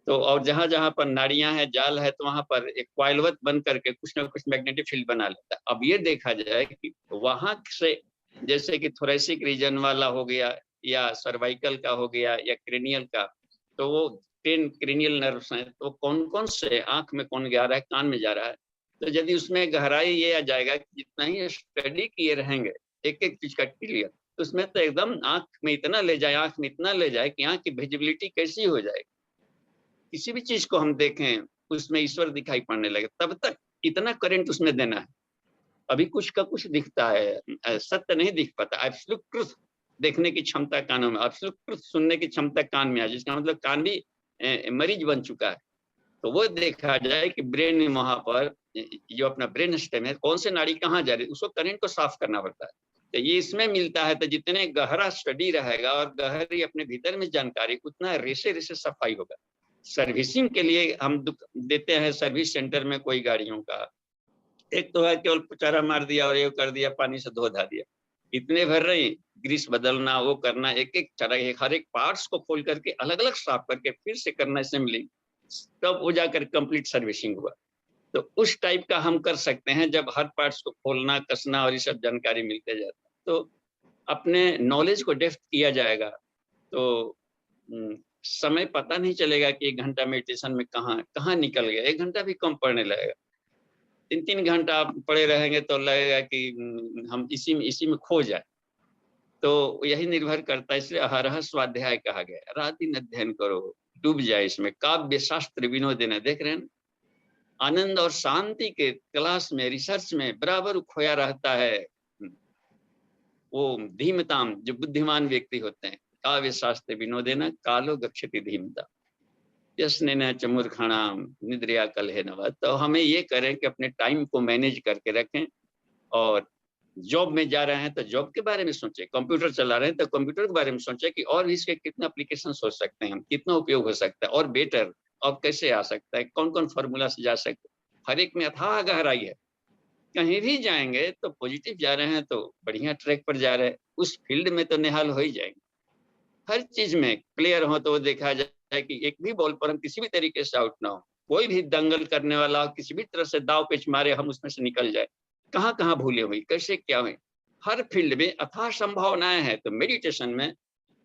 तो और जहां जहां पर नाड़ियां हैं, जाल है, तो वहां पर एक क्वाइलवत बन करके कुछ ना कुछ मैग्नेटिक फील्ड बना लेता है। अब ये देखा जाए कि वहां से जैसे कि थोरेसिक रीजन वाला हो गया, या सर्वाइकल का हो गया, या क्रेनियल का, तो वो 10 क्रेनियल नर्व्स हैं, तो कौन कौन से आंख में कौन जा रहा है, कान में जा रहा है। तो यदि उसमें गहराई ये आ जाएगा कि जितना ही स्टडी किए रहेंगे एक एक चीज का क्लियर, तो उसमें तो एकदम आंख में इतना ले जाए, आंख में इतना ले जाए कि आंख की विजिबिलिटी कैसी हो जाएगी। किसी भी चीज को हम देखें उसमें ईश्वर दिखाई पड़ने लगे, तब तक इतना करंट उसमें देना है। अभी कुछ का कुछ दिखता है, सत्य नहीं दिख पाता। एब्सोल्यूट ट्रुथ देखने की क्षमता कानों में, एब्सोल्यूट ट्रुथ सुनने की क्षमता कान में है, जिसका मतलब कान भी मरीज बन चुका है। तो वो देखा जाए कि ब्रेन में वहां पर जो अपना ब्रेन स्टेम है, कौन से नाड़ी कहाँ जा रही है, उसको करंट को साफ करना पड़ता है। तो ये इसमें मिलता है। तो जितने गहरा स्टडी रहेगा और गहरी अपने भीतर में जानकारी, उतना रेसे रेसे सफाई होगा। सर्विसिंग के लिए हम देते हैं सर्विस सेंटर में कोई गाड़ियों का, एक तो है केवल पुचारा मार दिया और ये कर दिया, पानी से धो धा दिया, इतने भर रही, ग्रीस बदलना, वो करना, एक एक तरह हर एक पार्ट्स को खोल करके अलग अलग साफ करके फिर से करना असेंबलिंग, तब वो जाकर कंप्लीट सर्विसिंग हुआ। तो उस टाइप का हम कर सकते हैं जब हर पार्ट्स को खोलना, कसना और ये सब जानकारी मिलते जाता है। तो अपने नॉलेज को डेप्थ किया जाएगा तो समय पता नहीं चलेगा कि 1 घंटा मेडिटेशन में कहाँ निकल गया। 1 घंटा भी कम पड़ने लगेगा। 3-3 घंटा आप पड़े रहेंगे तो लगेगा कि हम इसी में खो जाए। तो यही निर्भर करता है, इसलिए अहरह स्वाध्याय कहा गया है। रात दिन अध्ययन करो, डूब जाए इसमें। काव्य शास्त्र विनोदन, देख रहे हैं, आनंद और शांति के क्लास में, रिसर्च में बराबर खोया रहता है। वो धीमताम, जो बुद्धिमान व्यक्ति होते हैं, काव्य शास्त्र विनोदेन कालो गच्छति धीमता यस्नेन च मूर्खाणाम निद्रया कलहे नव। तो हमें ये करें कि अपने टाइम को मैनेज करके रखें, और जॉब में जा रहे हैं तो जॉब के बारे में सोचें, कंप्यूटर चला रहे हैं तो कंप्यूटर के बारे में सोचें कि और भी इसके कितने एप्लीकेशन हो सकते हैं, हम कितना उपयोग हो सकता है, और बेटर और कैसे आ सकता है, कौन कौन फार्मूला से जा सकते हैं। हर एक में अथाह गहराई है। कहीं भी जाएंगे तो पॉजिटिव जा रहे हैं तो बढ़िया ट्रैक पर जा रहे हैं, उस फील्ड में तो निहाल हो ही जाएंगे। हर चीज में क्लियर हो तो देखा जाए कि एक भी बॉल पर हम किसी भी तरीके से आउट ना हो। कोई भी दंगल करने वाला किसी भी तरह से दाव पेच मारे, हम उसमें से निकल जाए। कहाँ कहाँ भूले हुई, कैसे क्या हुई, हर फील्ड में अथाह संभावनाएं हैं। तो मेडिटेशन में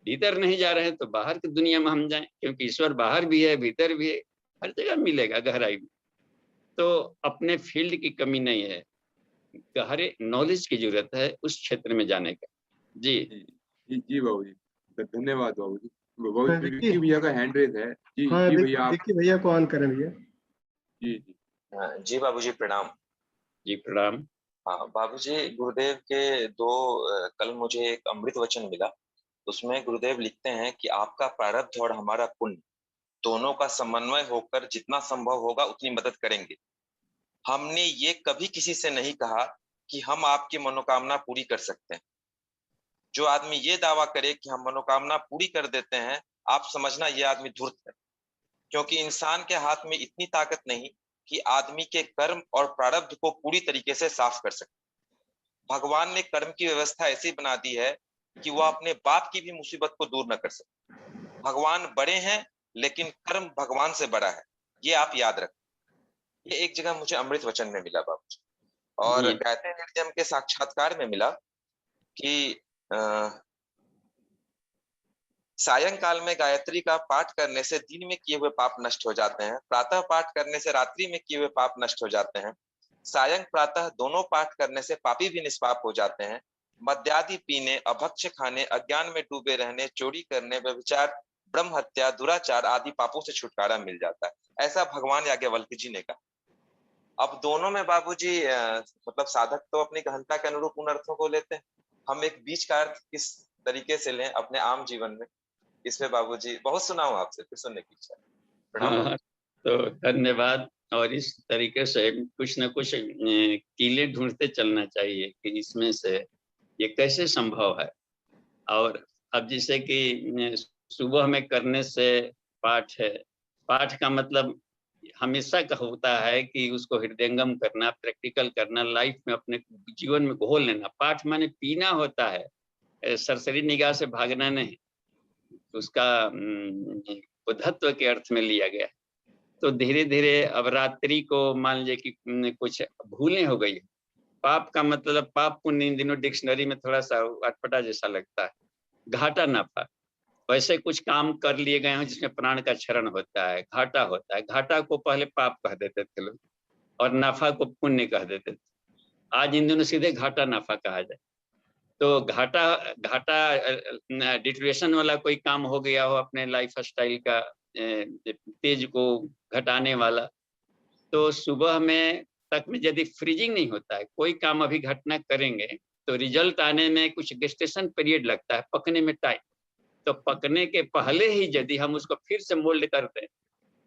भीतर नहीं जा रहे हैं तो बाहर की दुनिया में हम जाएं, क्योंकि ईश्वर बाहर भी है, भीतर भी है, हर जगह मिलेगा गहराई में। तो अपने फील्ड की कमी नहीं है, गहरे नॉलेज की जरूरत है उस क्षेत्र में जाने का। जी जी बाबू जी, धन्यवाद बाबू जी। हाँ, विक्की भैया का हैंड रेज है। जी हाँ, जी भैया, आप विक्की भैया को ऑन करें भैया। जी जी जी बाबूजी प्रणाम। जी प्रणाम। हाँ बाबूजी, गुरुदेव के कल मुझे एक अमृत वचन मिला। उसमें गुरुदेव लिखते हैं कि आपका प्रारब्ध और हमारा पुण्य दोनों का समन्वय होकर जितना संभव होगा उतनी मदद करेंगे। हमने ये कभी किसी से नहीं कहा कि हम आपकी मनोकामना पूरी कर सकते हैं। जो आदमी ये दावा करे कि हम मनोकामना पूरी कर देते हैं, आप समझना ये आदमी धूर्त है, क्योंकि इंसान के हाथ में इतनी ताकत नहीं कि आदमी के कर्म और प्रारब्ध को पूरी तरीके से साफ कर सके। भगवान ने कर्म की व्यवस्था ऐसी बना दी है कि वह अपने बाप की भी मुसीबत को दूर न कर सके। भगवान बड़े हैं लेकिन कर्म भगवान से बड़ा है, ये आप याद रखें। ये एक जगह मुझे अमृत वचन में मिला बाबू, और गायत्री निर्जम के साक्षात्कार में मिला कि सायंकाल में गायत्री का पाठ करने से दिन में किए हुए पाप नष्ट हो जाते हैं, प्रातः पाठ करने से रात्रि में किए हुए पाप नष्ट हो जाते हैं, सायं प्रातः दोनों पाठ करने से पापी भी निष्पाप हो जाते हैं, मद्यादि पीने, अभक्ष्य खाने, अज्ञान में डूबे रहने, चोरी करने, व्यभिचार, ब्रह्म हत्या, दुराचार आदि पापों से छुटकारा मिल जाता है। ऐसा भगवान याज्ञवल्क्य जी ने कहा। अब दोनों में बाबूजी मतलब साधक तो अपनी गहनता के अनुरूप उन अर्थों को लेते हैं, हम एक बीच का अर्थ किस तरीके से लें अपने आम जीवन में, इसमें बाबूजी बहुत सुना हूं आपसे, फिर सुनने की इच्छा है। प्रणाम हाँ, तो धन्यवाद। और इस तरीके से कुछ न कुछ कीलें ढूंढते चलना चाहिए कि इसमें से ये कैसे संभव है। और अब जैसे कि सुबह में करने से पाठ है, पाठ का मतलब हमेशा का होता है कि उसको हृदयंगम करना, प्रैक्टिकल करना, लाइफ में अपने जीवन में घोल लेना। पाठ माने पीना होता है, सरसरी निगाह से भागना नहीं, उसका बुद्धत्व के अर्थ में लिया गया है। तो धीरे धीरे अब रात्रि को मान लीजिए कि कुछ भूलें हो गई, पाप का मतलब पाप पुण्य इन दिनों डिक्शनरी में थोड़ा सा अटपटा जैसा लगता है, घाटा नाफा। वैसे कुछ काम कर लिए गए हो जिसमें प्राण का क्षरण होता है, घाटा होता है। घाटा को पहले पाप कह देते थे लोग और नाफा को पुण्य कह देते थे। आज इन दिनों सीधे घाटा नाफा कहा जाए। तो घाटा घाटा डिटरेशन वाला कोई काम हो गया हो अपने लाइफ स्टाइल का तेज को घटाने वाला, तो सुबह में तक में यदि फ्रीजिंग नहीं होता है, कोई काम अभी घटना करेंगे तो रिजल्ट आने में कुछ गेस्टेशन पीरियड लगता है, पकने में टाइम। तो पकने के पहले ही यदि हम उसको फिर से मोल्ड कर दें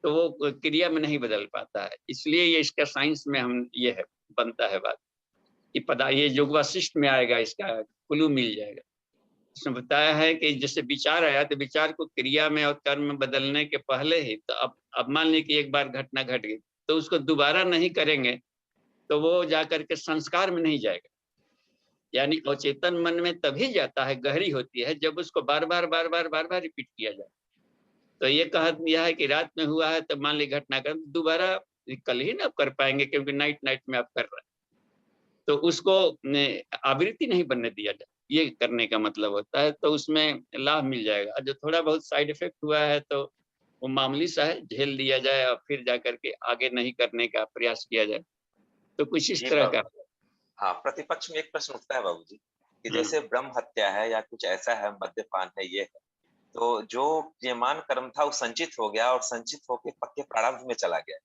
तो वो क्रिया में नहीं बदल पाता है। इसलिए ये इसका साइंस में हम ये है बनता है बात कि पता ये योग वाशिष्ठ में आएगा, इसका क्लू मिल जाएगा। इसमें बताया है कि जैसे विचार आया तो विचार को क्रिया में और कर्म में बदलने के पहले ही, तो अब मान लीजिए कि एक बार घटना घट गई तो उसको दोबारा नहीं करेंगे तो वो जाकर के संस्कार में नहीं जाएगा। यानी अचेतन मन में तभी जाता है, गहरी होती है, जब उसको बार बार रिपीट किया जाए। तो ये कहा दिया है कि रात में हुआ है तो मान ली घटना कर दोबारा कल ही ना कर पाएंगे क्योंकि नाइट में आप कर रहे हैं, तो उसको आवृत्ति नहीं बनने दिया जाए, ये करने का मतलब होता है। तो उसमें लाभ मिल जाएगा। जो थोड़ा बहुत साइड इफेक्ट हुआ है तो वो मामूली सा है, झेल लिया जाए और फिर जाकर के आगे नहीं करने का प्रयास किया जाए। तो कुछ इस जी तरह का। हाँ, प्रतिपक्ष में एक प्रश्न उठता है बाबूजी कि जैसे ब्रह्म हत्या है या कुछ ऐसा है, मद्यपान है, ये है, तो जो क्रियमान कर्म था वो संचित हो गया और संचित होकर पक्के प्रारब्ध में चला गया,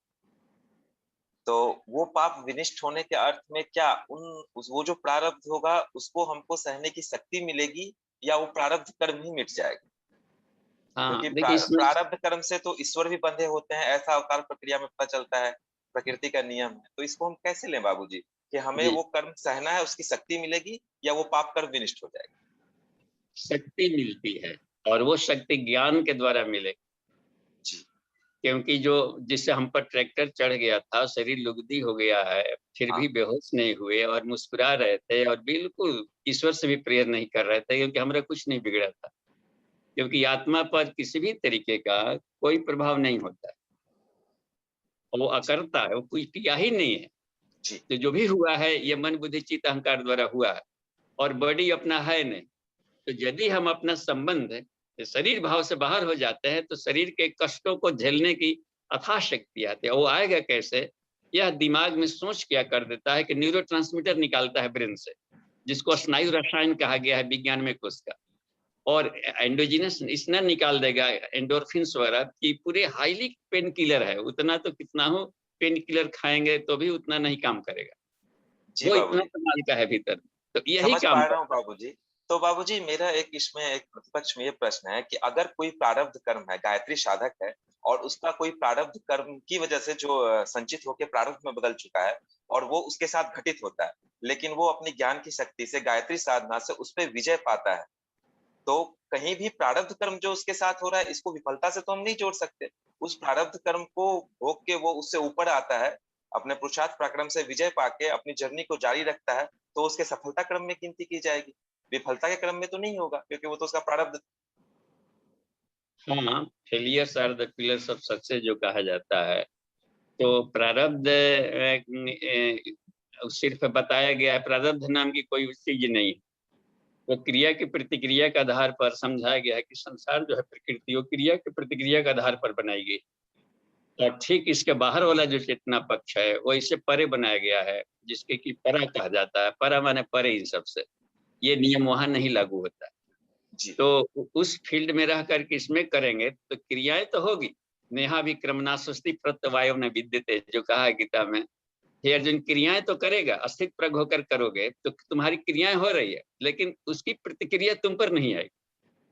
तो वो पाप विनिष्ट होने के अर्थ में क्या वो जो प्रारब्ध होगा उसको हमको सहने की शक्ति मिलेगी या वो प्रारब्ध कर्म ही मिट जाएगा? हाँ, क्योंकि देखिए इसमें प्रारब्ध कर्म से तो ईश्वर भी बंधे होते हैं, ऐसा अवतार प्रक्रिया में पता चलता है, प्रकृति का नियम है। तो इसको हम कैसे लें बाबूजी कि हमें जी वो कर्म सहना है, उसकी शक्ति मिलेगी या वो पाप कर्म विनिष्ट हो जाएगा? शक्ति मिलती है और वो शक्ति ज्ञान के द्वारा मिलेगी। जी क्योंकि जो जिससे हम पर ट्रैक्टर चढ़ गया था, शरीर लुगदी हो गया है, फिर हाँ भी बेहोश नहीं हुए और मुस्कुरा रहे थे और बिल्कुल ईश्वर से भी प्रेयर नहीं कर रहे थे क्योंकि हमारा कुछ नहीं बिगड़ा था। क्योंकि आत्मा पर किसी भी तरीके का कोई प्रभाव नहीं होता है, वो अकर्ता है, वो कुछ किया ही नहीं है। जी तो जो भी हुआ है ये मन बुद्धि चित्त अहंकार द्वारा हुआ है और बॉडी अपना है नहीं। तो यदि हम अपना संबंध शरीर भाव से बाहर हो जाते हैं तो शरीर के कष्टों को झेलने की अथाह शक्ति आती है। वो आएगा कैसे? यह दिमाग में सोच क्या कर देता है कि न्यूरोट्रांसमीटर निकालता है ब्रेन से, जिसको स्नायु रसायन कहा गया है विज्ञान में कोष का, और एंडोजिनस इतना निकाल देगा एंडोर्फिन्स वगैरह की पूरे हाईली पेन किलर है। उतना तो कितना हो पेन किलर खाएंगे तो भी उतना नहीं काम करेगा, जी वो इतना बाबूजी, कमाल का है भीतर। तो यही समझ काम पा रहा हूँ करता है। बाबूजी। तो बाबूजी मेरा एक इसमें एक प्रतिपक्ष में ये प्रश्न है कि अगर कोई प्रारब्ध कर्म है, गायत्री साधक है और उसका कोई प्रारब्ध कर्म की वजह से जो संचित होकर प्रारब्ध में बदल चुका है और वो उसके साथ घटित होता है, लेकिन वो अपनी ज्ञान की शक्ति से गायत्री साधना से उस पर विजय पाता है, तो कहीं भी प्रारब्ध कर्म जो उसके साथ हो रहा है इसको विफलता से तो हम नहीं जोड़ सकते। उस प्रारब्ध कर्म को भोग के वो उससे ऊपर आता है, अपने पुरुषार्थ पराक्रम से विजय पाके अपनी जर्नी को जारी रखता है, तो उसके सफलता क्रम में गिनती की जाएगी, विफलता के क्रम में तो नहीं होगा क्योंकि वो तो उसका प्रारब्ध। हाँ, failures are the pillars of success जो कहा जाता है। तो प्रारब्ध सिर्फ बताया गया है, प्रारब्ध नाम की कोई चीज नहीं है। वो क्रिया की प्रतिक्रिया के आधार पर समझाया गया है कि संसार जो है प्रकृति वो क्रिया की प्रतिक्रिया के आधार पर बनाई गई। और ठीक इसके बाहर वाला जो चेतना पक्ष है वो इससे परे बनाया गया है, जिसके कि परा कहा जाता है। परा माने परे इन सबसे, ये नियम वहां नहीं लागू होता है। जी तो उस फील्ड में रह करके इसमें करेंगे तो क्रियाएं तो होगी। नेहा भी क्रमनाशस्ति प्रत्यवायो न विद्यते जो कहा है गीता में, हे अर्जुन, क्रियाएं तो करेगा, अस्थित प्रज्ञ होकर करोगे तो तुम्हारी क्रियाएं हो रही है, लेकिन उसकी प्रतिक्रिया तुम पर नहीं आएगी,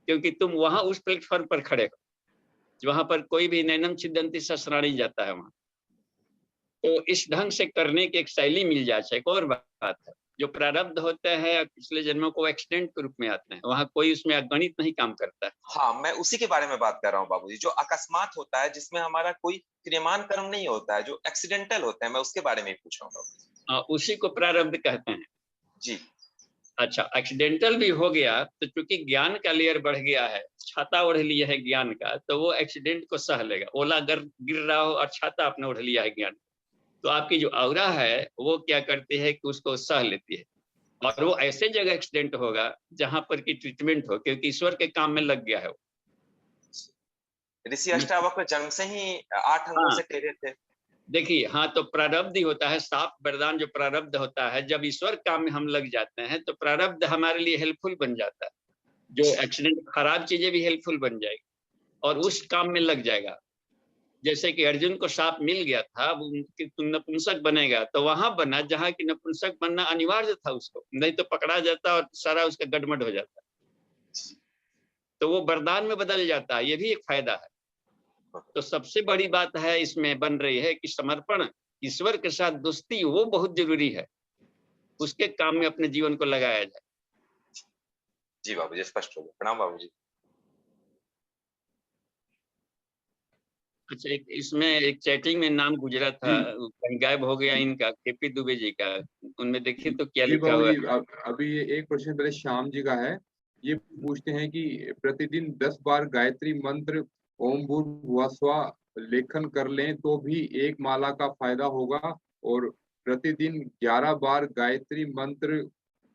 क्योंकि तुम वहां उस प्लेटफॉर्म पर खड़े हो वहां पर कोई भी नैनम छिदंती शस्त्राणी जाता है वहां। तो इस ढंग से करने की एक शैली मिल जाए। एक और बात है, जो प्रारब्ध होते हैं पिछले जन्मों को एक्सीडेंट के रूप में आते हैं, वहां कोई उसमें अगणित नहीं काम करता है। हाँ, मैं उसी के बारे में बात कर रहा हूँ बाबूजी, जो अकस्मात होता है, जिसमें हमारा कोई क्रियमान कर्म नहीं होता है, जो एक्सीडेंटल होते हैं, मैं उसके बारे में ही पूछ रहा हूँ बाबूजी। उसी को प्रारब्ध कहते हैं। जी। अच्छा, एक्सीडेंटल भी हो गया तो चूंकि ज्ञान का लेयर बढ़ गया है, छाता ओढ़ लिया है ज्ञान का, तो वो एक्सीडेंट को सह लेगा। ओला गिर रहा हो और छाता आपने ओढ़ लिया है ज्ञान, तो आपकी जो ऑरा है वो क्या करती है कि उसको सह लेती है, और वो ऐसे जगह एक्सीडेंट होगा जहां पर की ट्रीटमेंट हो, क्योंकि ईश्वर के काम में लग गया है वो। ऋषि अष्टावक्र जन्म से ही 8 अंगों से टेढ़े थे। देखिए, हाँ, तो प्रारब्ध ही होता है, साफ वरदान जो प्रारब्ध होता है, जब ईश्वर काम में हम लग जाते हैं तो प्रारब्ध हमारे लिए हेल्पफुल बन जाता है। जो एक्सीडेंट, खराब चीजें भी हेल्पफुल बन जाएगी और उस काम में लग जाएगा। जैसे कि अर्जुन को शाप मिल गया था कि तुम नपुंसक बनेगा, तो वहां बना जहां की नपुंसक बनना अनिवार्य था उसको, नहीं तो पकड़ा जाता और सारा उसका गड़बड़ हो जाता। तो वो वरदान में बदल जाता है, ये भी एक फायदा है। तो सबसे बड़ी बात है इसमें बन रही है कि समर्पण, ईश्वर के साथ दोस्ती, वो बहुत जरूरी है, उसके काम में अपने जीवन को लगाया जाए। जी बाबूजी, स्पष्ट हो गया। प्रणाम बाबूजी। अच्छा, इसमें एक चैटिंग में नाम गुजरा था, कहीं गायब हो गया इनका, केपी दुबे जी का, उनमें देखिए तो क्या लिखा हुआ है। अभी ये एक प्रश्न पहले श्याम जी का है। ये पूछते हैं कि प्रतिदिन 10 बार गायत्री मंत्र ओम भूर्भुवः स्वः लेखन कर लें तो भी एक माला का फायदा होगा, और प्रतिदिन 11 बार गायत्री मंत्र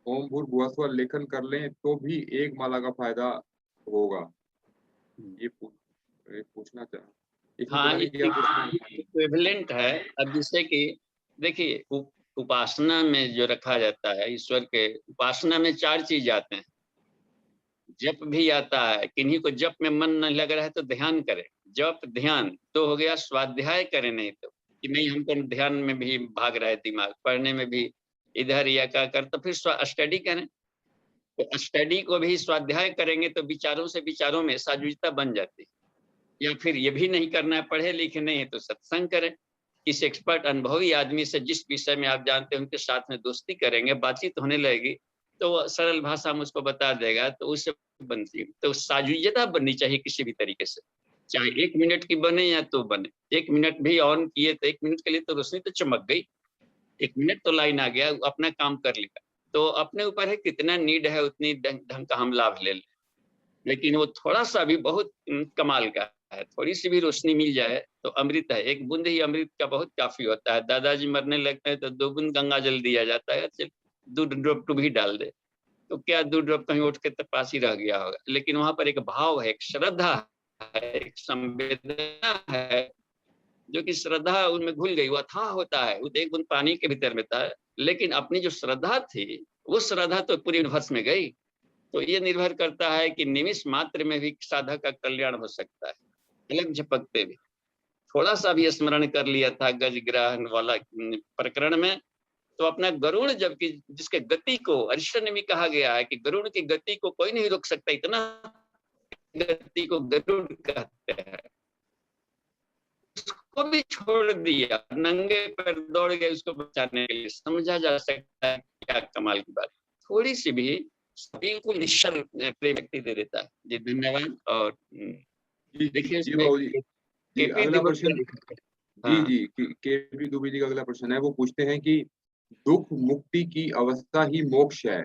ओम भूर्भुवः स्वः लेखन कर लें तो भी एक माला का फायदा होगा। ये पूछना चाह, हाँ, इक्विवेलेंट है। अब जिससे कि देखिए, उपासना में जो रखा जाता है ईश्वर के, उपासना में 4 चीज आते हैं। जप भी आता है, किन्हीं को जप में मन न लग रहा है तो ध्यान करे, जप ध्यान तो हो गया। स्वाध्याय करे, नहीं तो कि नहीं हमको ध्यान में भी भाग रहा है दिमाग, पढ़ने में भी इधर या क्या कर, तो फिर स्टडी करें। तो स्टडी को भी स्वाध्याय करेंगे तो विचारों से विचारों में साजुजता बन जाती है। या फिर ये भी नहीं करना है, पढ़े लिखे नहीं है तो सत्संग करें, किसी एक्सपर्ट अनुभवी आदमी से जिस विषय में आप जानते हैं उनके साथ में दोस्ती करेंगे, बातचीत होने लगेगी तो सरल भाषा में उसको बता देगा, तो उससे बनती है। तो साजुजता बननी चाहिए किसी भी तरीके से, चाहे 1 मिनट की बने या तो बने। 1 मिनट भी ऑन किए तो 1 मिनट के लिए तो रोशनी तो चमक गई, 1 मिनट तो लाइन आ गया, अपना काम कर लेगा। तो अपने ऊपर है कितना नीड है उतनी ढंग का हम लाभ ले लें, लेकिन वो थोड़ा सा भी बहुत कमाल का है। थोड़ी सी भी रोशनी मिल जाए तो अमृत है, 1 बूंद ही अमृत का बहुत काफी होता है। दादाजी मरने लगते हैं तो 2 बूंद गंगा जल दिया जाता है, 2 ड्रॉप भी डाल दे तो क्या 2 ड्रॉप कहीं उठ के तो पास ही रह गया होगा। लेकिन वहां पर एक भाव है, एक श्रद्धा है, एक संवेदना है, जो कि श्रद्धा उनमें घुल गई। वो अथाह होता है, वो 1 बूंद पानी के भीतर में था, लेकिन अपनी जो श्रद्धा थी वो श्रद्धा तो पूरी यूनिवर्स में गई। तो ये निर्भर करता है कि निमिष मात्र में भी साधक का कल्याण हो सकता है। अलग झपकते भी थोड़ा सा भी स्मरण कर लिया था गज ग्रहण वाला प्रकरण में, तो अपना गरुड़, जबकि जिसके गति को अर्जुन में भी कहा गया है कि गरुड़ की गति को कोई नहीं रोक सकता, इतना गति को गरुड़ कहते हैं, उसको भी छोड़ दिया, नंगे पर दौड़ गए उसको बचाने के लिए। समझा जा सकता है क्या कमाल की बात। थोड़ी सी भी बिल्कुल निश्चल प्रेम व्यक्ति दे देता है। जी धन्यवाद। और देखिए अगला प्रश्न, केपी दुबे जी का अगला प्रश्न है, वो पूछते हैं कि दुख मुक्ति की अवस्था ही मोक्ष है,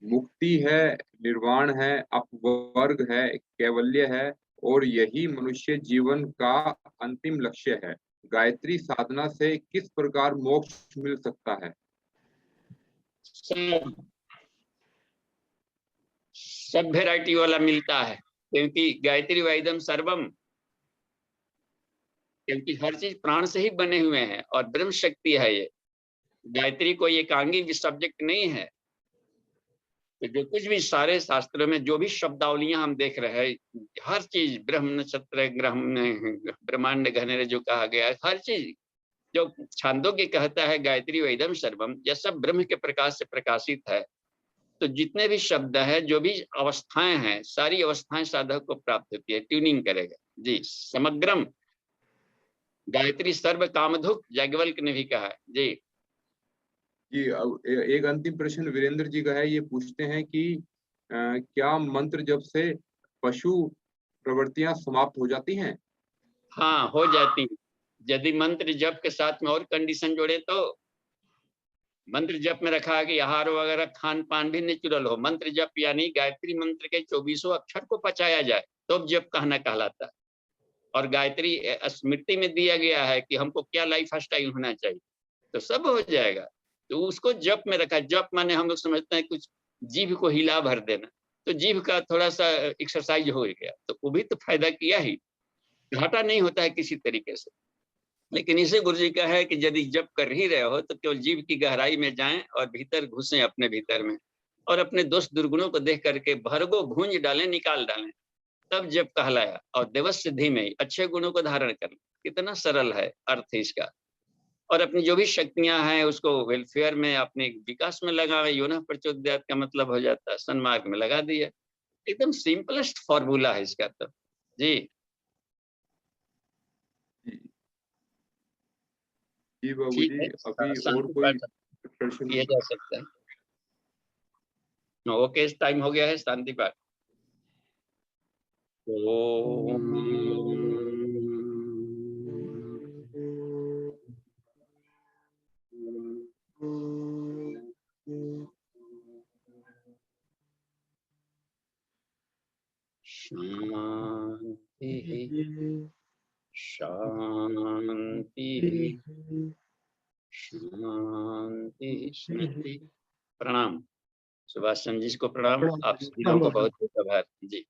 मुक्ति है, निर्वाण है, अपवर्ग है, कैवल्य है, और यही मनुष्य जीवन का अंतिम लक्ष्य है। गायत्री साधना से किस प्रकार मोक्ष मिल सकता है? सब वेराइटी वाला मिलता है, क्योंकि गायत्री वाइदम सर्वम, क्योंकि हर चीज प्राण से ही बने हुए हैं और ब्रह्म शक्ति है ये। गायत्री कोई एकांगी सब्जेक्ट नहीं है। तो जो कुछ भी सारे शास्त्रों में जो भी शब्दावलियां हम देख रहे हैं, हर चीज ब्रह्म नक्षत्र ब्रह्मांड घनेरे जो कहा गया है, हर चीज जो छांदोग्य कहता है गायत्री वेदम सर्वम, यह सब ब्रह्म के प्रकाश से प्रकाशित है। तो जितने भी शब्द है, जो भी अवस्थाएं हैं, सारी अवस्थाएं साधक को प्राप्त होती है, ट्यूनिंग करेगा जी। समग्रम गायत्री सर्व कामधुक, याज्ञवल्क्य ने भी कहा है जी। एक अंतिम प्रश्न वीरेंद्र जी का है, ये पूछते हैं कि क्या मंत्र जप से पशु प्रवृत्तियां समाप्त हो जाती हैं? हाँ, हो जाती है। यदि मंत्र जप के साथ में और कंडीशन जोड़े तो मंत्र जप में रखा है कि आहार वगैरह खान पान भी नेचुरल हो। मंत्र जप यानी गायत्री मंत्र के 24 अक्षर को पचाया जाए तो जप कहना कहलाता है। और गायत्री स्मृति में दिया गया है कि हमको क्या लाइफ स्टाइल होना चाहिए, तो सब हो जाएगा। तो उसको जप में रखा। जप माने हम लोग समझते हैं कुछ जीभ को हिला भर देना, तो जीभ का थोड़ा सा एक्सरसाइज हो गया, तो वो भी तो फायदा किया ही, घाटा नहीं होता है किसी तरीके से। लेकिन इसे गुरु जी का है कि यदि जप कर ही रहे हो तो केवल जीव की गहराई में जाएं और भीतर घुसें अपने भीतर में, और अपने दोष दुर्गुणों को देख करके भरगो भूंज डालें, निकाल डालें, तब जप कहलाया। और देवस सिद्धि में अच्छे गुणों को धारण कर लें। कितना सरल है अर्थ इसका। और अपनी जो भी शक्तियां हैं उसको वेलफेयर में, अपने विकास में लगावे। योना प्रचोदयात का मतलब हो जाता है सन्मार्ग में लगा दिया। एकदम सिंपलेस्ट फॉर्मूला है इसका तो जी। जी बाबू ठीक जी, है, अभी और शांति कोई पाठ प्रश्न? किया जा सकता है। ओके, टाइम हो गया है शांति पाठ। ओम शांति शांति शांति शांति। प्रणाम। सुभाष चंद्र जी को प्रणाम। आप सभी लोगों को बहुत बहुत आभार जी।